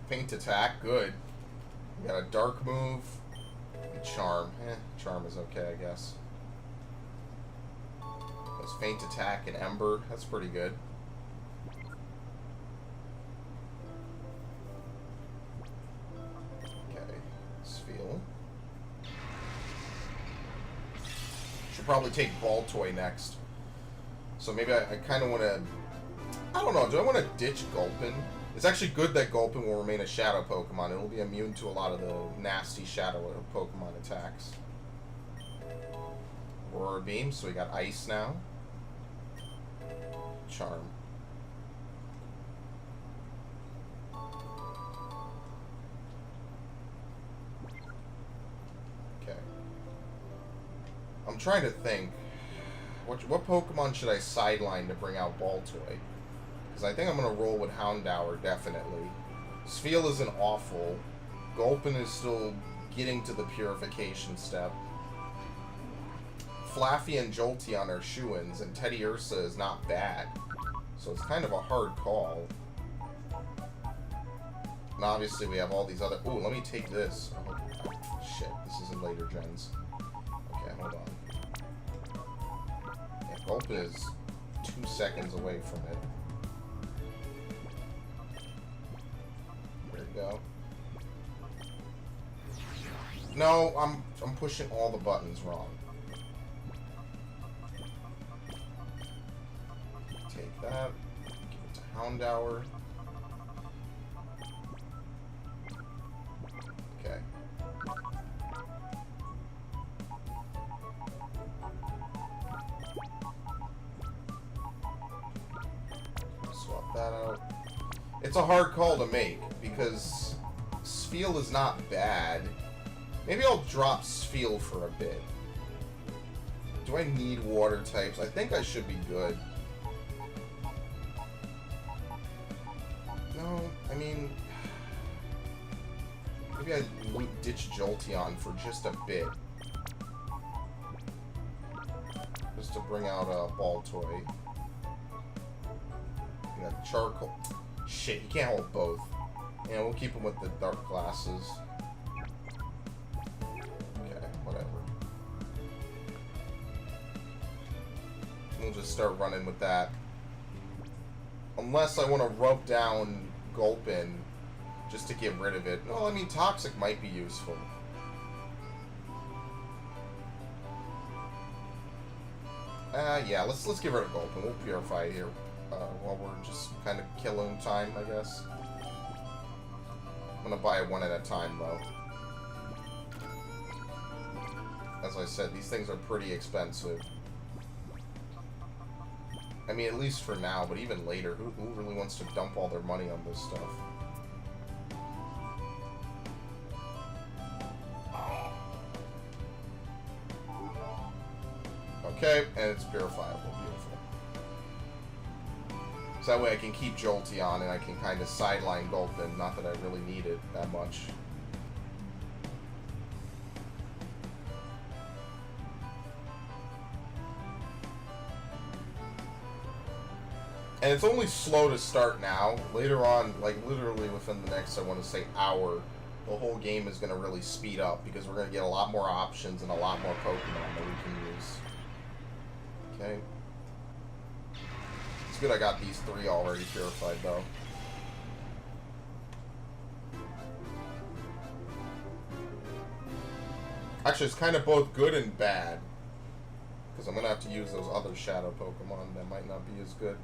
Feint Attack, good. We got a Dark move. And Charm. Charm is okay, I guess. Those Feint Attack and Ember, that's pretty good. Okay, Spheal. Should probably take Baltoy next. So maybe I kind of want to... I don't know, do I want to ditch Gulpin? It's actually good that Gulpin will remain a Shadow Pokemon. It'll be immune to a lot of the nasty Shadow Pokemon attacks. Aurora Beam, so we got Ice now. Charm. Okay. I'm trying to think. What Pokemon should I sideline to bring out Baltoy? Because I think I'm going to roll with Houndour, definitely. Spheal isn't awful. Gulpin is still getting to the purification step. Flaffy and Jolteon are shoo-ins, and Teddy Ursa is not bad. So it's kind of a hard call. And obviously we have all these other... Ooh, let me take this. Oh, shit, this is in later gens. Okay, hold on. Yeah, Gulpin is 2 seconds away from it. There we go. No, I'm pushing all the buttons wrong. Take that. Give it to Houndour. Okay. Swap that out. It's a hard call to make, because Spheal is not bad. Maybe I'll drop Spheal for a bit. Do I need water types? I think I should be good. No, I mean... Maybe I ditch Jolteon for just a bit. Just to bring out a ball toy. We got charcoal. Shit, you can't hold both. Yeah, we'll keep him with the dark glasses. Okay, whatever. We'll just start running with that. Unless I want to rub down Gulpin just to get rid of it. Well, I mean, Toxic might be useful. Yeah, let's get rid of Gulpin. We'll purify here while we're just kind of killing time, I guess. I'm gonna buy it one at a time, though. As I said, these things are pretty expensive. I mean, at least for now, but even later, who really wants to dump all their money on this stuff? Okay, and it's purifiable. Beautiful. So that way I can keep Jolteon and I can kind of sideline Gulpin. Not that I really need it that much. And it's only slow to start now. Later on, like literally within the next, I want to say, hour, the whole game is going to really speed up because we're going to get a lot more options and a lot more Pokemon that we can use. Okay. It's good I got these 3 already purified, though. Actually, it's kind of both good and bad. Because I'm going to have to use those other Shadow Pokemon that might not be as good.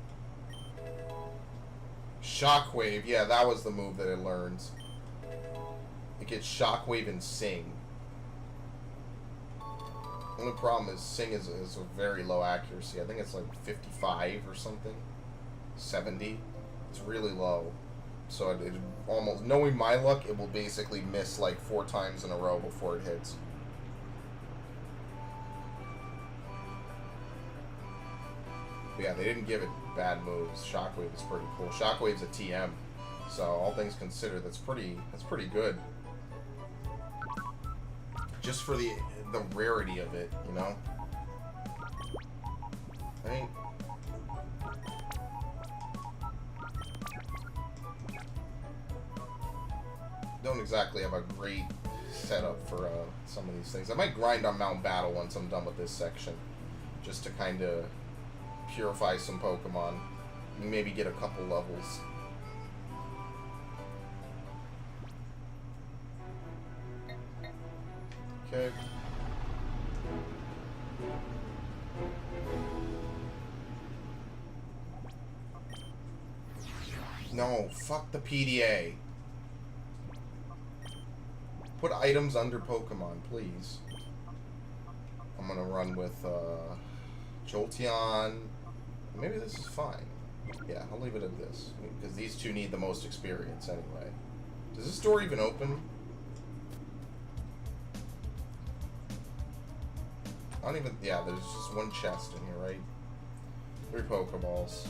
Shockwave, yeah, that was the move that it learns. It gets Shockwave and Sing. The only problem is Sing is a very low accuracy. I think it's like 55 or something. 70. It's really low. So it almost, knowing my luck, it will basically miss like 4 times in a row before it hits. But yeah, they didn't give it bad moves. Shockwave is pretty cool. Shockwave's a TM. So all things considered, that's pretty good. Just for the rarity of it, you know? I mean, don't exactly have a great setup for some of these things. I might grind on Mount Battle once I'm done with this section, just to kind of purify some Pokemon and maybe get a couple levels. Okay. No, fuck the PDA. Put items under Pokemon, please. I'm gonna run with Jolteon. Maybe this is fine. Yeah, I'll leave it at this. Because these two need the most experience anyway. Does this door even open? I don't even... Yeah, there's just one chest in here, right? 3 Pokeballs.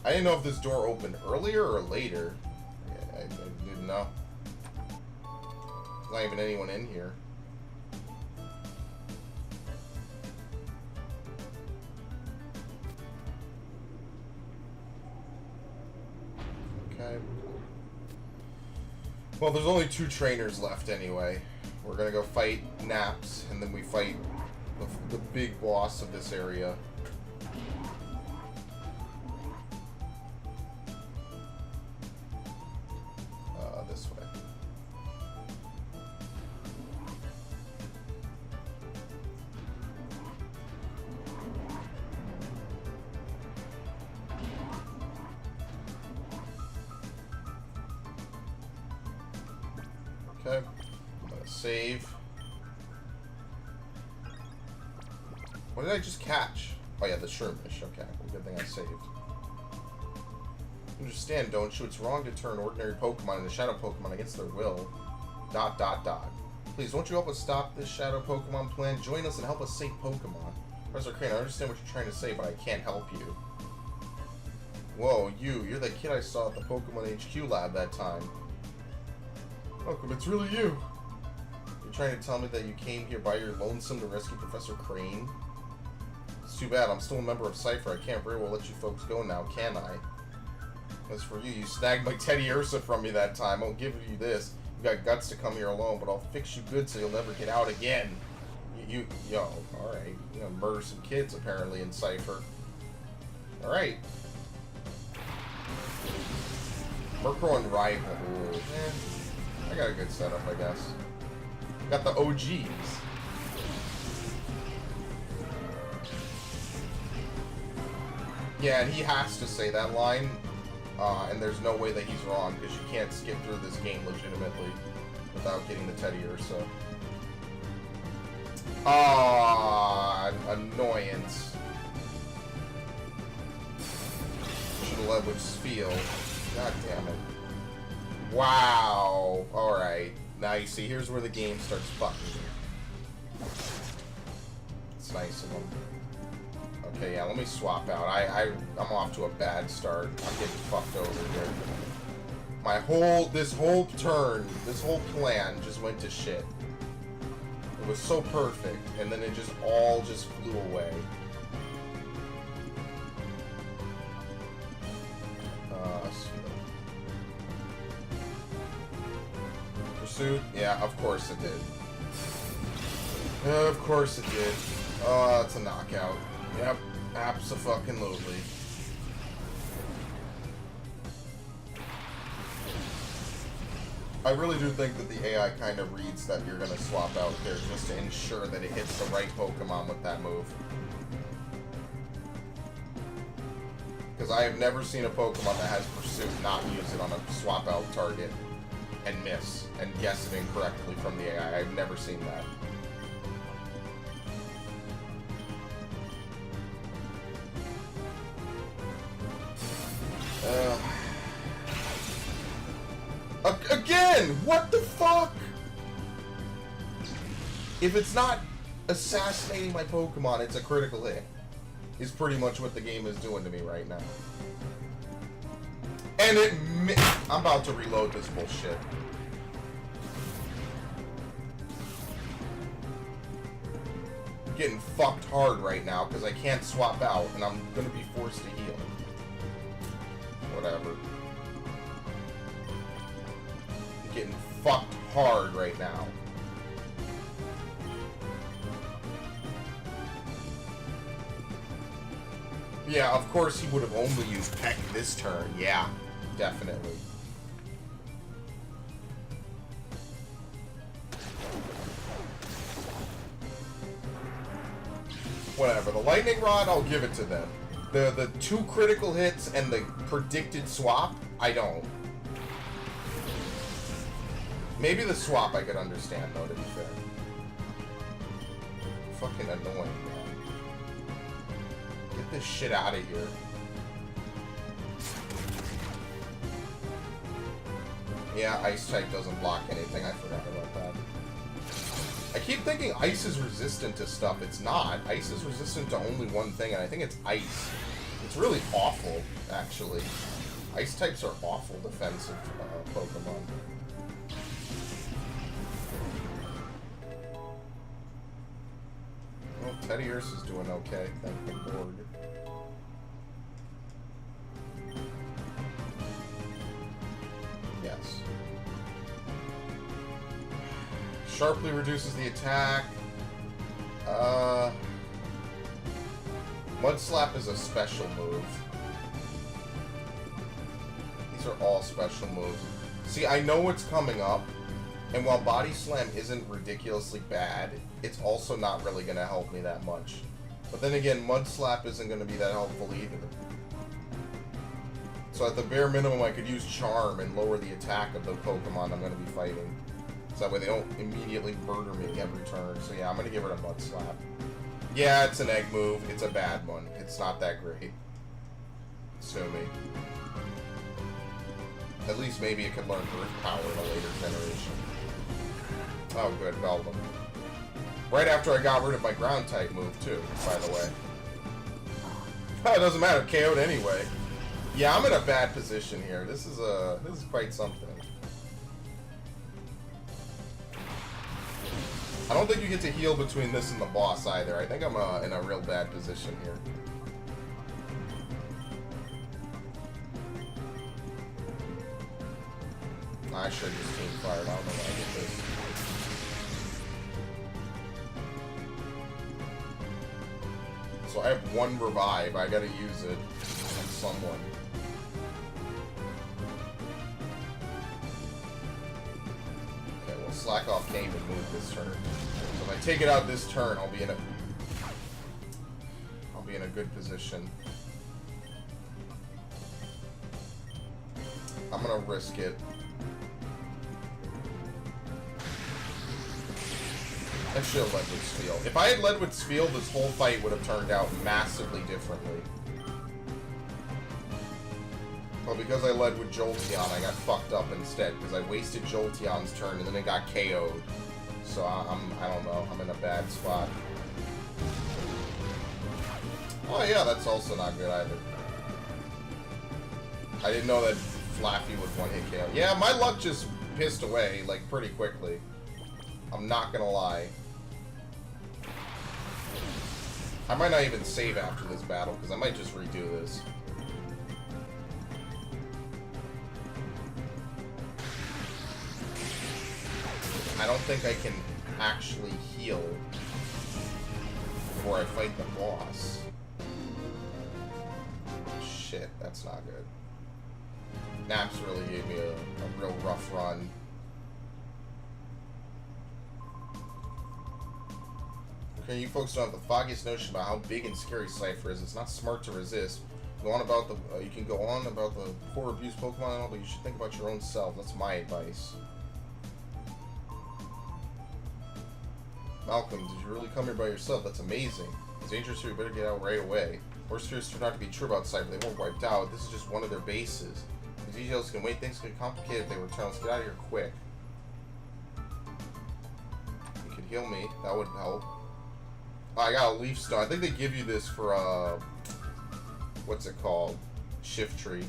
I didn't know if this door opened earlier or later. Yeah, I didn't know. There's not even anyone in here. Okay. Well, there's only 2 trainers left anyway. We're gonna go fight Naps, and then we fight the big boss of this area. This way. Okay, I'm gonna save. What did I just catch? Oh yeah, the Shroomish. Okay, well, good thing I saved. Understand, don't you? It's wrong to turn ordinary Pokemon into Shadow Pokemon against their will. ... Please, won't you help us stop this Shadow Pokemon plan? Join us and help us save Pokemon. Professor Crane, I understand what you're trying to say, but I can't help you. Whoa, you're the kid I saw at the Pokemon HQ lab that time. Welcome, it's really you. You're trying to tell me that you came here by your lonesome to rescue Professor Crane? It's too bad, I'm still a member of Cypher. I can't very well let you folks go now, can I? As for you, you snagged my Teddy Ursa from me that time. I'll give you this. You got guts to come here alone, but I'll fix you good so you'll never get out again. Yo, alright. You know, murder some kids, apparently, in Cypher. Alright. Murkrow and Rival. I got a good setup, I guess. Got the OGs. Yeah, and he has to say that line. And there's no way that he's wrong, because you can't skip through this game legitimately without getting the Teddy Ursa. Annoyance. Should have led with Spiel. God damn it. Wow. Alright. Now you see, here's where the game starts fucking me. It's nice of him. Okay, yeah, let me swap out. I'm off to a bad start. I'm getting fucked over here. This whole turn, this whole plan just went to shit. It was so perfect, and then it just all just flew away. Pursuit? Yeah, of course it did. Of course it did. Oh, it's a knockout. Yep, abso-fucking-lutely. I really do think that the AI kind of reads that you're going to swap out there just to ensure that it hits the right Pokemon with that move. Because I have never seen a Pokemon that has Pursuit not use it on a swap out target and miss and guess it incorrectly from the AI. I've never seen that. Again! What the fuck? If it's not assassinating my Pokemon, it's a critical hit. Is pretty much what the game is doing to me right now. And I'm about to reload this bullshit. I'm getting fucked hard right now because I can't swap out and I'm gonna be forced to heal. Whatever. I'm getting fucked hard right now. Yeah, of course he would have only used Peck this turn. Yeah, definitely. Whatever. The Lightning Rod, I'll give it to them. The two critical hits and the predicted swap, I don't. Maybe the swap I could understand, though, to be fair. Fucking annoying, man. Get this shit out of here. Yeah, Ice type doesn't block anything. I forgot about that. I keep thinking Ice is resistant to stuff. It's not. Ice is resistant to only one thing, and I think it's Ice. It's really awful, actually. Ice types are awful defensive Pokemon. Well, Teddy Ursa's doing okay. Thank the Lord. Yes. Sharply reduces the attack. Mud Slap is a special move. These are all special moves. See, I know what's coming up, and while Body Slam isn't ridiculously bad, it's also not really going to help me that much. But then again, Mud Slap isn't going to be that helpful either. So at the bare minimum, I could use Charm and lower the attack of the Pokemon I'm going to be fighting. So that way they don't immediately murder me every turn. So yeah, I'm going to give it a Mud Slap. Yeah, it's an egg move. It's a bad one. It's not that great. Sue me. At least maybe it could learn Earth Power in a later generation. Oh, good. Belled him. Right after I got rid of my ground type move, too, by the way. Oh, it doesn't matter. KO'd anyway. Yeah, I'm in a bad position here. This is quite something. I don't think you get to heal between this and the boss either. I think I'm in a real bad position here. I should have just team fired. I don't know why I did this. So I have one revive. I gotta use it on someone. Okay, well, slack off game and move this turn. So if I take it out this turn, I'll be in a good position. I'm gonna risk it. I should have led with Steel. If I had led with Steel, this whole fight would have turned out massively differently. But because I led with Jolteon, I got fucked up instead, because I wasted Jolteon's turn and then it got KO'd. So I don't know, I'm in a bad spot. Oh yeah, that's also not good either. I didn't know that Flaffy would one-hit KO. Yeah, my luck just pissed away, like, pretty quickly. I'm not gonna lie. I might not even save after this battle, because I might just redo this. I don't think I can actually heal before I fight the boss. Shit, that's not good. Naps really gave me a real rough run. Okay, you folks don't have the foggiest notion about how big and scary Cypher is. It's not smart to resist. You can go on about the poor abused Pokemon and all, but you should think about your own self. That's my advice. Malcolm, did you really come here by yourself? That's amazing. It's dangerous here, you better get out right away. Worst fears turn out to be true about Cypher. They weren't wiped out. This is just one of their bases. The details can wait. Things can get complicated if they return. Let's get out of here quick. You could heal me. That would help. Oh, I got a leaf stone. I think they give you this for, what's it called? Shift tree.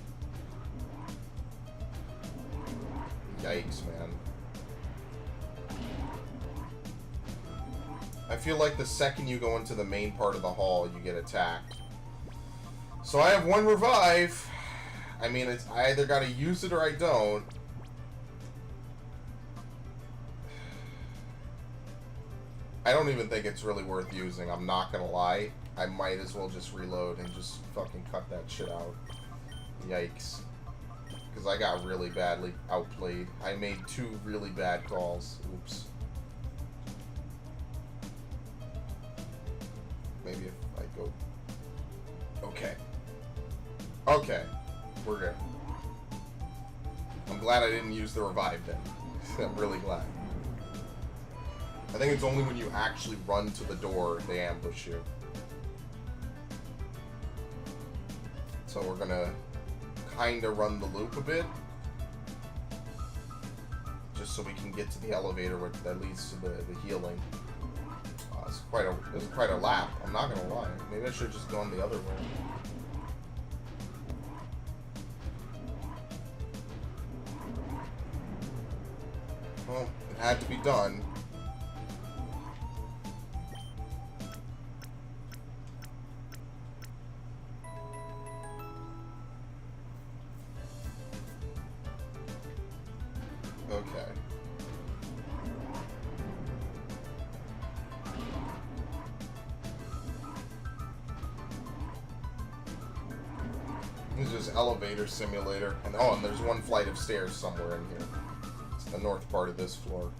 Yikes, man. I feel like the second you go into the main part of the hall, you get attacked. So I have one revive. I mean, I either gotta use it or I don't. I don't even think it's really worth using, I'm not gonna lie. I might as well just reload and just fucking cut that shit out. Yikes. Because I got really badly outplayed. I made 2 really bad calls. Oops. Maybe if I go... Okay. Okay. We're good. I'm glad I didn't use the revive then. I'm really glad. I think it's only when you actually run to the door they ambush you. So we're gonna kinda run the loop a bit. Just so we can get to the elevator that leads to the healing. This is quite a lap, I'm not gonna lie. Maybe I should have just gone the other way. Well, it had to be done. Okay. This is just elevator simulator. And oh, and there's one flight of stairs somewhere in here. It's the north part of this floor.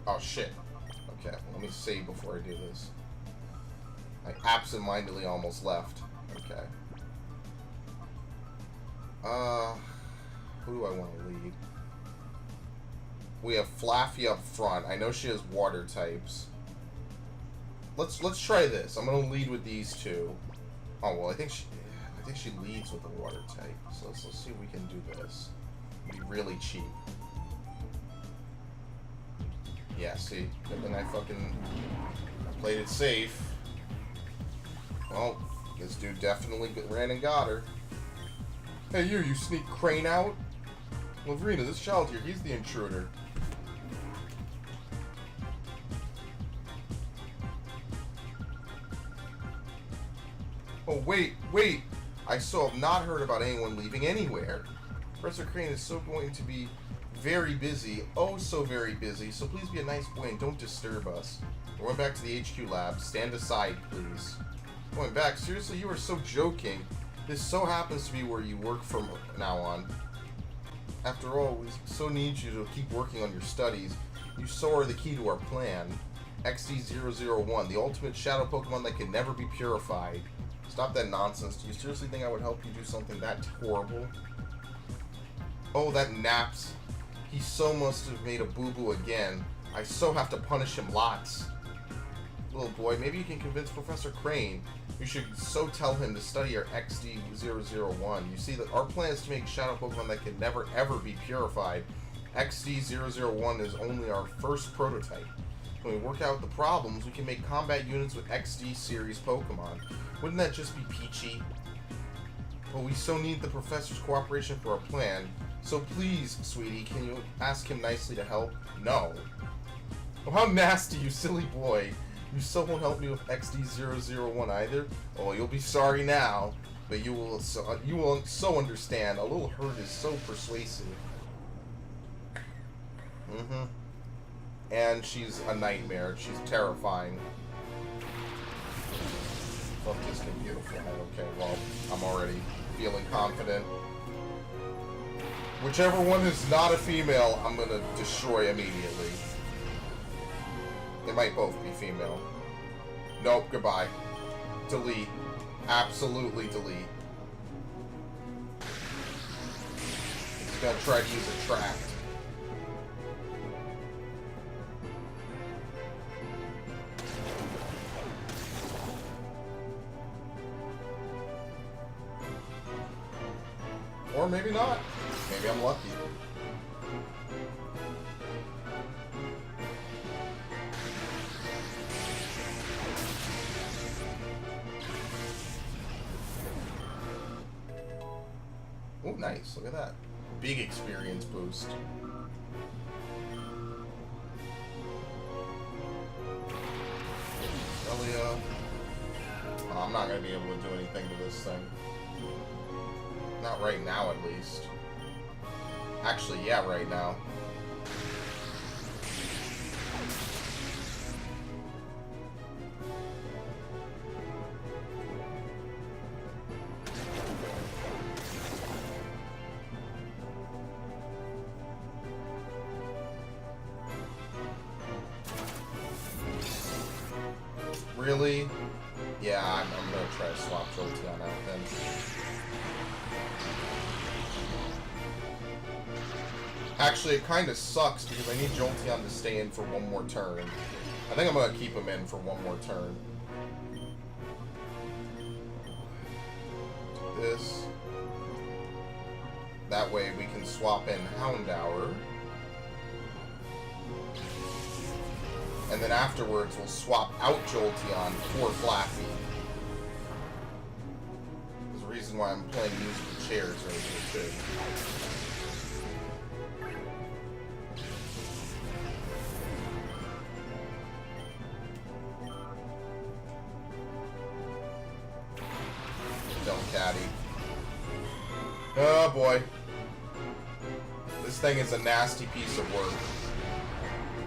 Oh shit. Okay, let me save before I do this. I absentmindedly almost left. Okay. Who do I want to lead? We have Flaffy up front. I know she has water types. Let's try this. I'm gonna lead with these two. Oh well, I think she leads with the water type. So let's see if we can do this. Be really cheap. Yeah, see, good thing I fucking played it safe. Well, this dude definitely ran and got her. Hey you sneak crane out? Lavrina, this child here, he's the intruder. Oh, wait. I still have not heard about anyone leaving anywhere. Professor Crane is so going to be very busy. Oh, so very busy. So please be a nice boy and don't disturb us. We're going back to the HQ lab. Stand aside, please. Going back? Seriously, you are so joking. This so happens to be where you work from now on. After all, we so need you to keep working on your studies. You so are the key to our plan. XD001, the ultimate shadow Pokemon that can never be purified. Stop that nonsense. Do you seriously think I would help you do something that horrible? Oh, that Naps. He so must have made a boo-boo again. I so have to punish him lots. Little boy, maybe you can convince Professor Crane. You should so tell him to study our XD001. You see, that our plan is to make shadow Pokemon that can never ever be purified. XD001 is only our first prototype. When we work out the problems, we can make combat units with XD series Pokemon. Wouldn't that just be peachy? But we so need the professor's cooperation for our plan. So please, sweetie, can you ask him nicely to help? No. Oh, how nasty, you silly boy. You so won't help me with XD001 either? Oh, you'll be sorry now, but you will so understand. A little hurt is so persuasive. And she's a nightmare. She's terrifying. Fuck this computer for that. Okay, well, I'm already feeling confident. Whichever one is not a female, I'm gonna destroy immediately. They might both be female. Nope, goodbye. Delete. Absolutely delete. He's gonna try to use attract. Or maybe not. Maybe I'm lucky. Oh, nice. Look at that. Big experience boost. Elia. Oh, I'm not going to be able to do anything to this thing. Not right now, at least. Actually, yeah, right now. Really? Yeah, I'm gonna try to swap Jolteon out then. Actually, it kind of sucks because I need Jolteon to stay in for one more turn. I think I'm gonna keep him in for one more turn. This. That way we can swap in Houndour. And then afterwards, we'll swap out Jolteon for Flaffy. There's a reason why I'm playing musical chairs right here, too. Delcatty. Oh, boy. This thing is a nasty piece of work.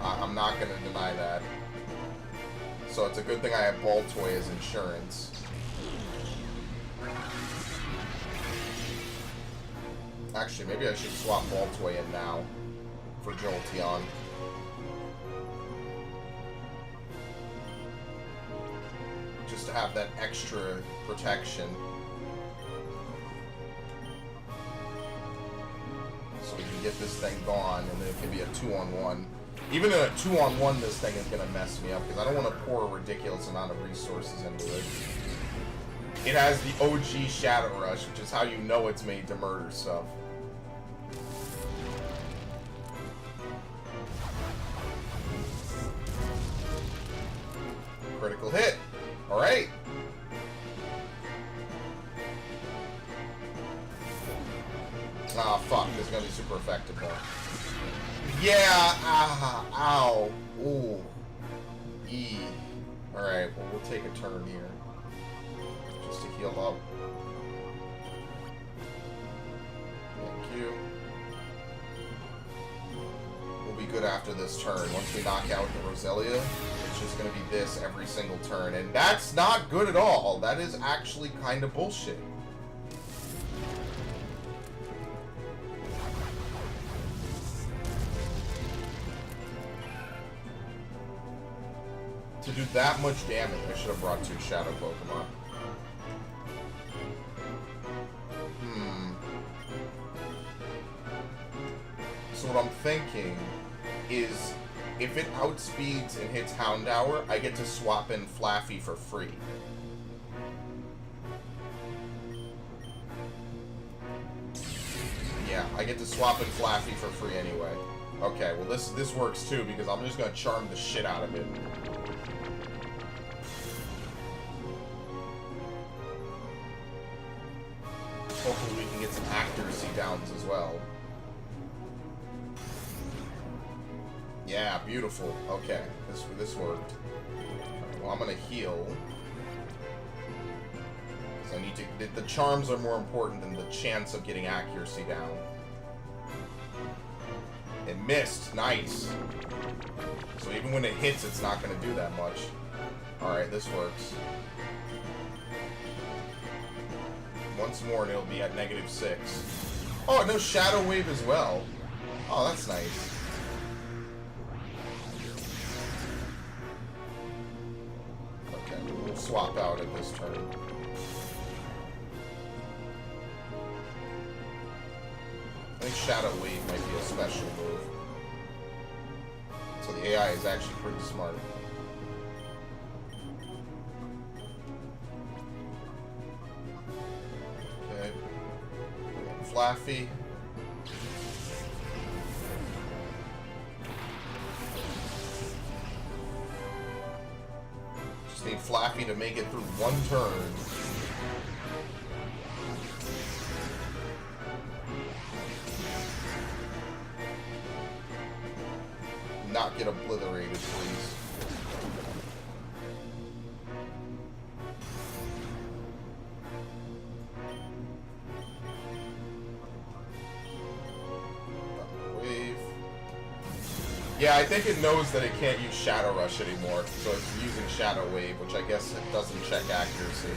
I'm not going to deny that. So it's a good thing I have Baltoy as insurance. Actually, maybe I should swap Baltoy in now for Jolteon. nice to have that extra protection. So we can get this thing gone, and then it can be a 2-on-1. Even in a 2-on-1, this thing is going to mess me up, because I don't want to pour a ridiculous amount of resources into it. It has the OG Shadow Rush, which is how you know it's made to murder stuff. Critical hit. Alright. Ah, fuck. This is going to be super effective, though. Yeah. Ow. Ooh. E. Alright, well, we'll take a turn here. Just to heal up. Thank you. We'll be good after this turn. Once we knock out the Roselia, it's just going to be this every single turn. And that's not good at all. That is actually kind of bullshit. To do that much damage, I should have brought 2 Shadow Pokemon. So what I'm thinking is, if it outspeeds and hits Houndour, I get to swap in Flaffy for free. Yeah, I get to swap in Flaffy for free anyway. Okay, well this works too, because I'm just gonna charm the shit out of it. Hopefully we can get some accuracy downs as well. Yeah, beautiful. Okay, this worked. Well, I'm gonna heal. So I need to. The charms are more important than the chance of getting accuracy down. It missed. Nice. So even when it hits, it's not gonna do that much. All right, this works. Once more, and it'll be at -6. Oh, no Shadow Wave as well. Oh, that's nice. Okay, we'll swap out at this turn. I think Shadow Wave might be a special move. So the AI is actually pretty smart. Flaffy. Just need Flaffy to make it through one turn. Not get obliterated, please. Yeah, I think it knows that it can't use Shadow Rush anymore, so it's using Shadow Wave, which I guess it doesn't check accuracy.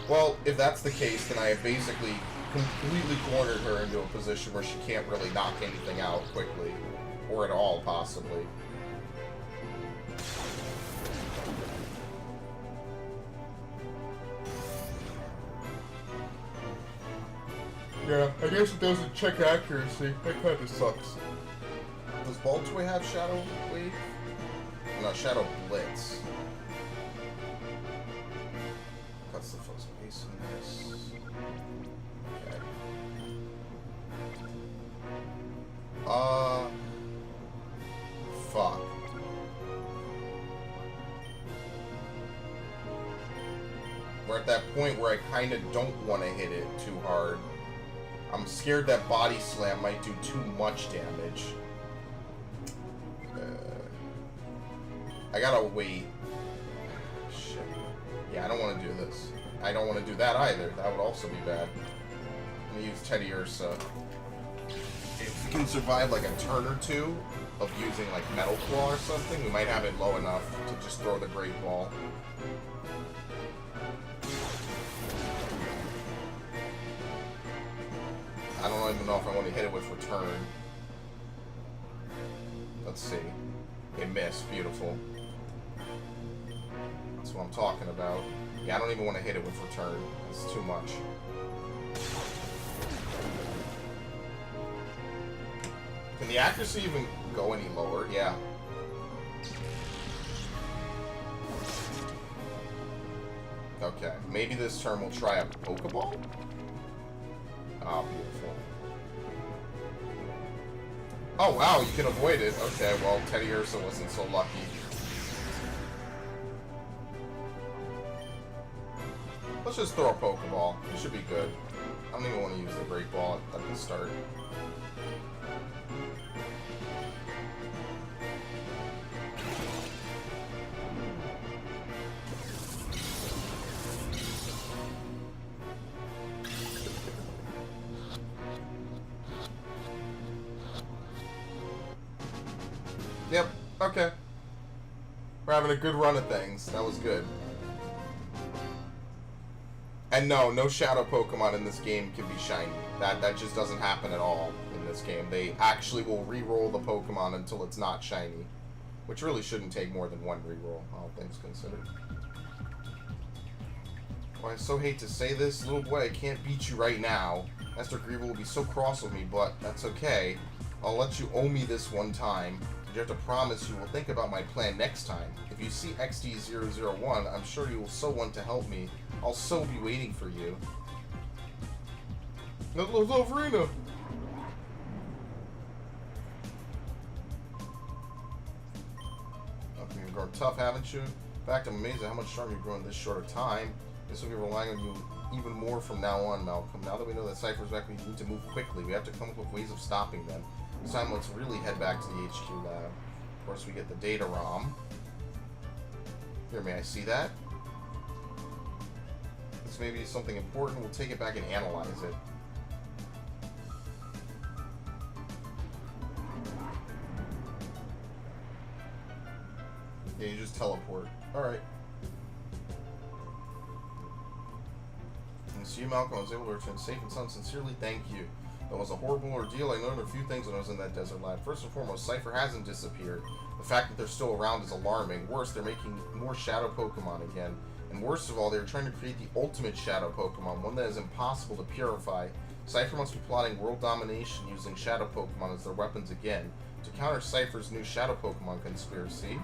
Well, if that's the case, then I have basically completely cornered her into a position where she can't really knock anything out quickly, or at all, possibly. Yeah, I guess it doesn't check accuracy. That kind of sucks. Does Baltoy have Shadow Wave? No, Shadow Blitz. That's the first piece in this. Okay. Fuck. We're at that point where I kind of don't want to hit it too hard. I'm scared that Body Slam might do too much damage. I gotta wait. Shit. Yeah, I don't want to do this. I don't want to do that either. That would also be bad. I'm gonna use Teddy Ursa. If we can survive like a turn or two of using like Metal Claw or something, we might have it low enough to just throw the Great Ball. I don't even know if I want to hit it with Return. Let's see. It missed. Beautiful. what I'm talking about. Yeah, I don't even want to hit it with return. It's too much. Can the accuracy even go any lower? Yeah. Okay, maybe this turn we'll try a Pokeball? Oh, beautiful. Oh, wow, you can avoid it. Okay, well, Teddy Ursa wasn't so lucky. Let's just throw a Pokeball. It should be good. I don't even want to use the Great Ball at the start. Yep, okay. We're having a good run of things. That was good. And no Shadow Pokemon in this game can be shiny. That just doesn't happen at all in this game. They actually will re-roll the Pokemon until it's not shiny. Which really shouldn't take more than one re-roll, all things considered. Well, I so hate to say this, little boy, I can't beat you right now. Master Greeble will be so cross with me, but that's okay. I'll let you owe me this one time. You have to promise you will think about my plan next time. If you see XD001, I'm sure you will so want to help me. I'll so be waiting for you. Little Zolverina! Okay, you've grown tough, haven't you? In fact, I'm amazed at how much stronger you've grown in this short of time. This will be relying on you even more from now on, Malcolm. Now that we know that Cypher's back, we need to move quickly. We have to come up with ways of stopping them. This time, let's really head back to the HQ lab. Of course, we get the data ROM. Here, may I see that? This may be something important. We'll take it back and analyze it. Yeah, you just teleport. Alright. And see you, Malcolm. I was able to return safe and sound. Sincerely, thank you. That was a horrible ordeal. I learned a few things when I was in that desert lab. First and foremost, Cypher hasn't disappeared. The fact that they're still around is alarming. Worse, they're making more Shadow Pokemon again. And worst of all, they're trying to create the ultimate Shadow Pokemon, one that is impossible to purify. Cypher must be plotting world domination using Shadow Pokemon as their weapons again, to counter Cypher's new Shadow Pokemon conspiracy.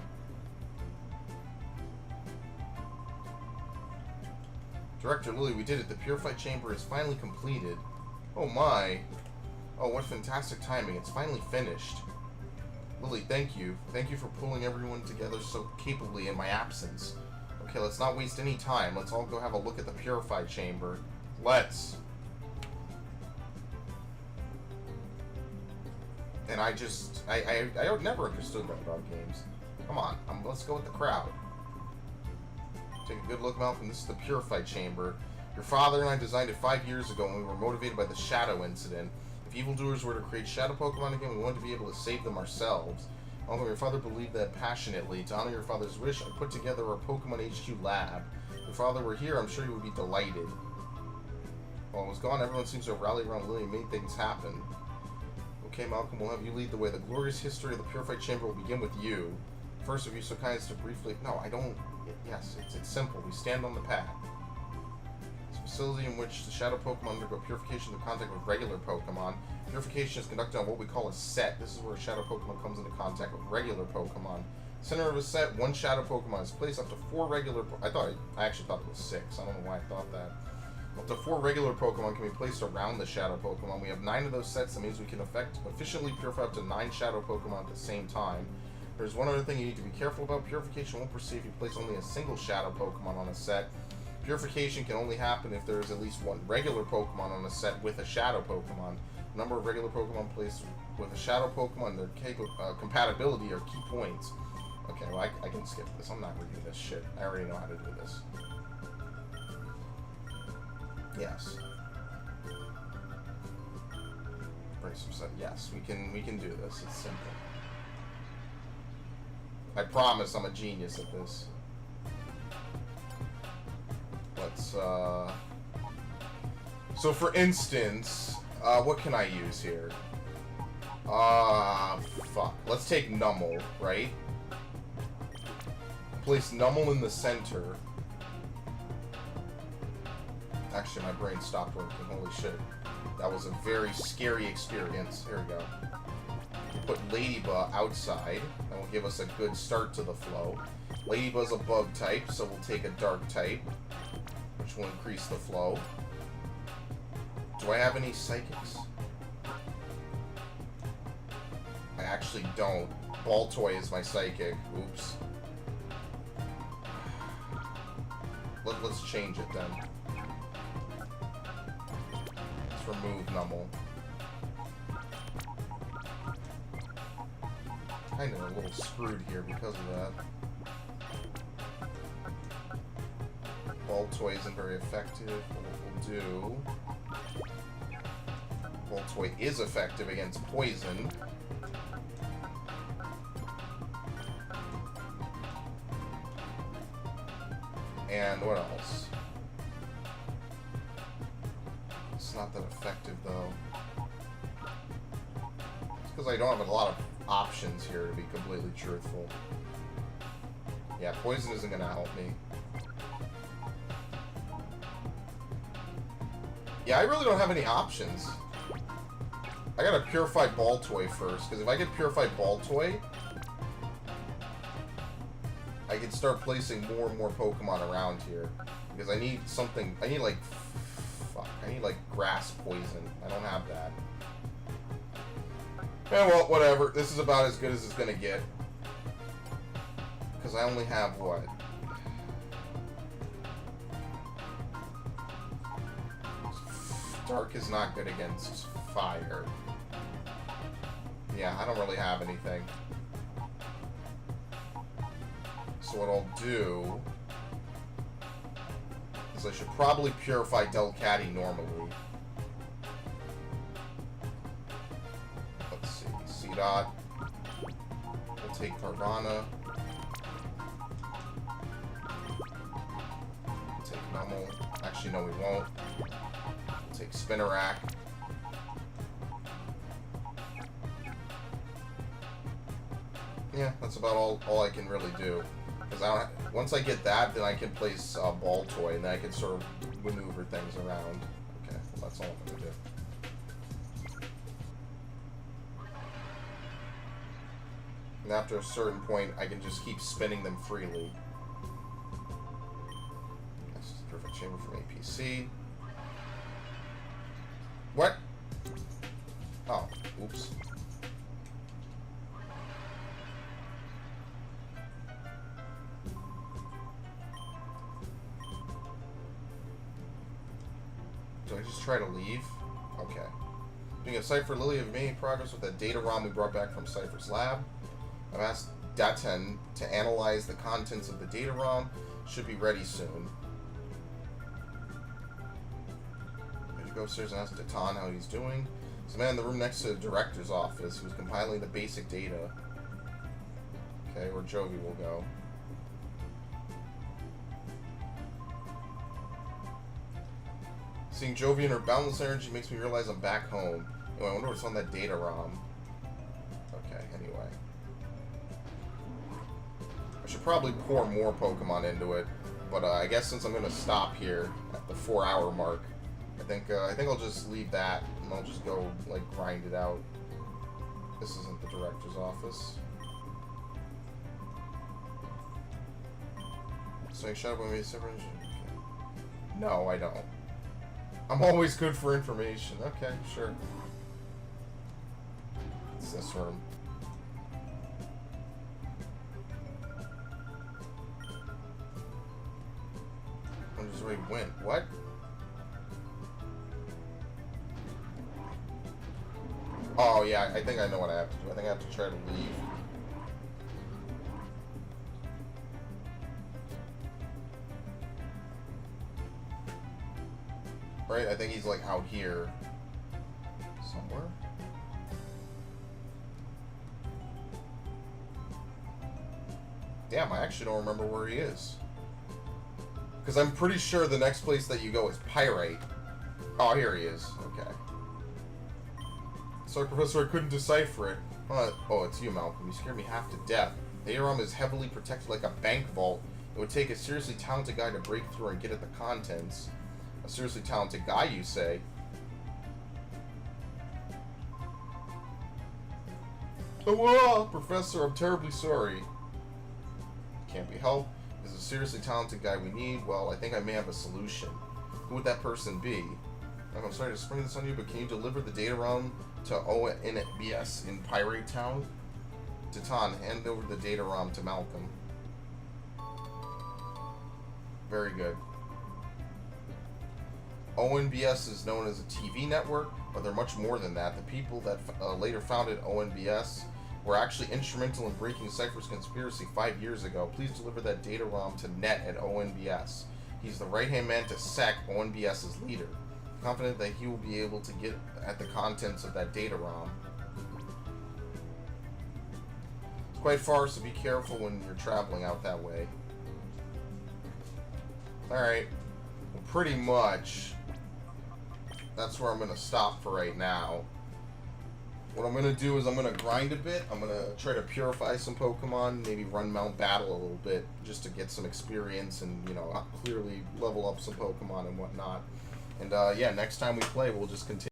Director Lily, we did it. The Purified Chamber is finally completed. Oh my. Oh, what fantastic timing. It's finally finished. Lily, thank you. Thank you for pulling everyone together so capably in my absence. Okay, let's not waste any time. Let's all go have a look at the Purified Chamber. Let's. And I never understood that about games. Come on, let's go with the crowd. Take a good look, Malcolm. This is the Purified Chamber. Your father and I designed it 5 years ago when we were motivated by the Shadow Incident. If evildoers were to create Shadow Pokemon again, we wanted to be able to save them ourselves. Although your father believed that passionately. To honor your father's wish, I put together a Pokemon HQ lab. If your father were here, I'm sure he would be delighted. While I was gone, everyone seems to have rallied around Lily and made things happen. Okay, Malcolm, we'll have you lead the way. The glorious history of the Purified Chamber will begin with you. First, if you're so kind as to briefly... No, I don't... Yes, it's simple. We stand on the path. It's a facility in which the Shadow Pokemon undergo purification through contact with regular Pokemon. Purification is conducted on what we call a set. This is where a Shadow Pokemon comes into contact with regular Pokemon. Center of a set, one Shadow Pokemon is placed. Up to 4 regular... I actually thought it was 6. I don't know why I thought that. Up to 4 regular Pokemon can be placed around the Shadow Pokemon. We have 9 of those sets. That means we can efficiently purify up to 9 Shadow Pokemon at the same time. There's one other thing you need to be careful about. Purification won't proceed if you place only a single Shadow Pokemon on a set. Purification can only happen if there is at least 1 regular Pokemon on a set with a Shadow Pokemon. The number of regular Pokemon placed with a Shadow Pokemon and their compatibility are key points. Okay, well, I can skip this. I'm not reading this shit. I already know how to do this. Yes. Bring some stuff. Yes, we can do this. It's simple. I promise I'm a genius at this. Let's so for instance, what can I use here? Fuck. Let's take Nummel, right? place Nummel in the center. Actually, my brain stopped working. Holy shit. That was a very scary experience. Here we go. We'll put Ladybug outside. That will give us a good start to the flow. Ladybug's a bug type, so we'll take a dark type, which will increase the flow. Do I have any psychics? I actually don't. Baltoy is my psychic. Oops. Let's change it then. Let's remove Nummel. Kind of a little screwed here because of that. Baltoy isn't very effective. What we'll do... Baltoy is effective against poison. And what else? It's not that effective though. It's because I don't have a lot of options here, to be completely truthful. Yeah, poison isn't gonna help me. Yeah, I really don't have any options. I gotta purify Baltoy first, because if I get purified Baltoy, I can start placing more and more Pokemon around here. Because I need something, I need like, fuck, I need like grass poison. I don't have that. Yeah, well, whatever. This is about as good as it's gonna get. Because I only have what? Dark is not good against fire. Yeah, I don't really have anything. So what I'll do is I should probably purify Delcatty normally. Let's see. C-Dot. We'll take Carvana. We'll take Nummel. Actually, no, we won't. We'll take Spinarak. Yeah, that's about all I can really do. Because once I get that, then I can place Baltoy, and then I can sort of maneuver things around. Okay, well, that's all I'm going to do. And after a certain point, I can just keep spinning them freely. This is the perfect chamber from APC. What? Oh, oops. Do I just try to leave? Okay. Doing a Cypher Lily, have you made any progress with that data ROM we brought back from Cypher's lab? I've asked Daten to analyze the contents of the data ROM. Should be ready soon. Did you go upstairs and ask Daten how he's doing? There's a man in the room next to the director's office who's compiling the basic data. Okay, where Jovi will go. Seeing Jovi and her boundless energy makes me realize I'm back home. Anyway, I wonder what's on that data ROM. Okay, anyway. I should probably pour more Pokemon into it, but I guess since I'm going to stop here at the 4-hour mark, I think I'll just leave that, and I'll just go, like, grind it out. This isn't the director's office. So I shut up when we separate. No, I don't. I'm always good for information. Okay, sure. It's this room. I just already went. What? Oh, yeah, I think I know what I have to do. I think I have to try to leave. Right? I think he's like out here somewhere. Damn, I actually don't remember where he is. Because I'm pretty sure the next place that you go is Pyrite. Oh, here he is. Okay. Sorry, Professor, I couldn't decipher it. Oh, it's you, Malcolm. You scared me half to death. data ROM is heavily protected like a bank vault. It would take a seriously talented guy to break through and get at the contents. A seriously talented guy, you say? Oh, Professor, I'm terribly sorry. Can't be helped. This is a seriously talented guy we need. Well, I think I may have a solution. Who would that person be? I'm sorry to spring this on you, but can you deliver the data ROM to ONBS in Pirate Town? Titan, hand over the data ROM to Malcolm. Very good. ONBS is known as a TV network, but they're much more than that. The people that later founded ONBS were actually instrumental in breaking Cypher's conspiracy 5 years ago. Please deliver that data ROM to Net at ONBS. He's the right-hand man to Sec, ONBS's leader. Confident that he will be able to get at the contents of that data ROM. It's quite far, so be careful when you're traveling out that way. Alright. Well, pretty much that's where I'm going to stop for right now. What I'm going to do is I'm going to grind a bit. I'm going to try to purify some Pokemon, maybe run Mount Battle a little bit, just to get some experience and, you know, clearly level up some Pokemon and whatnot. And, yeah, next time we play, we'll just continue.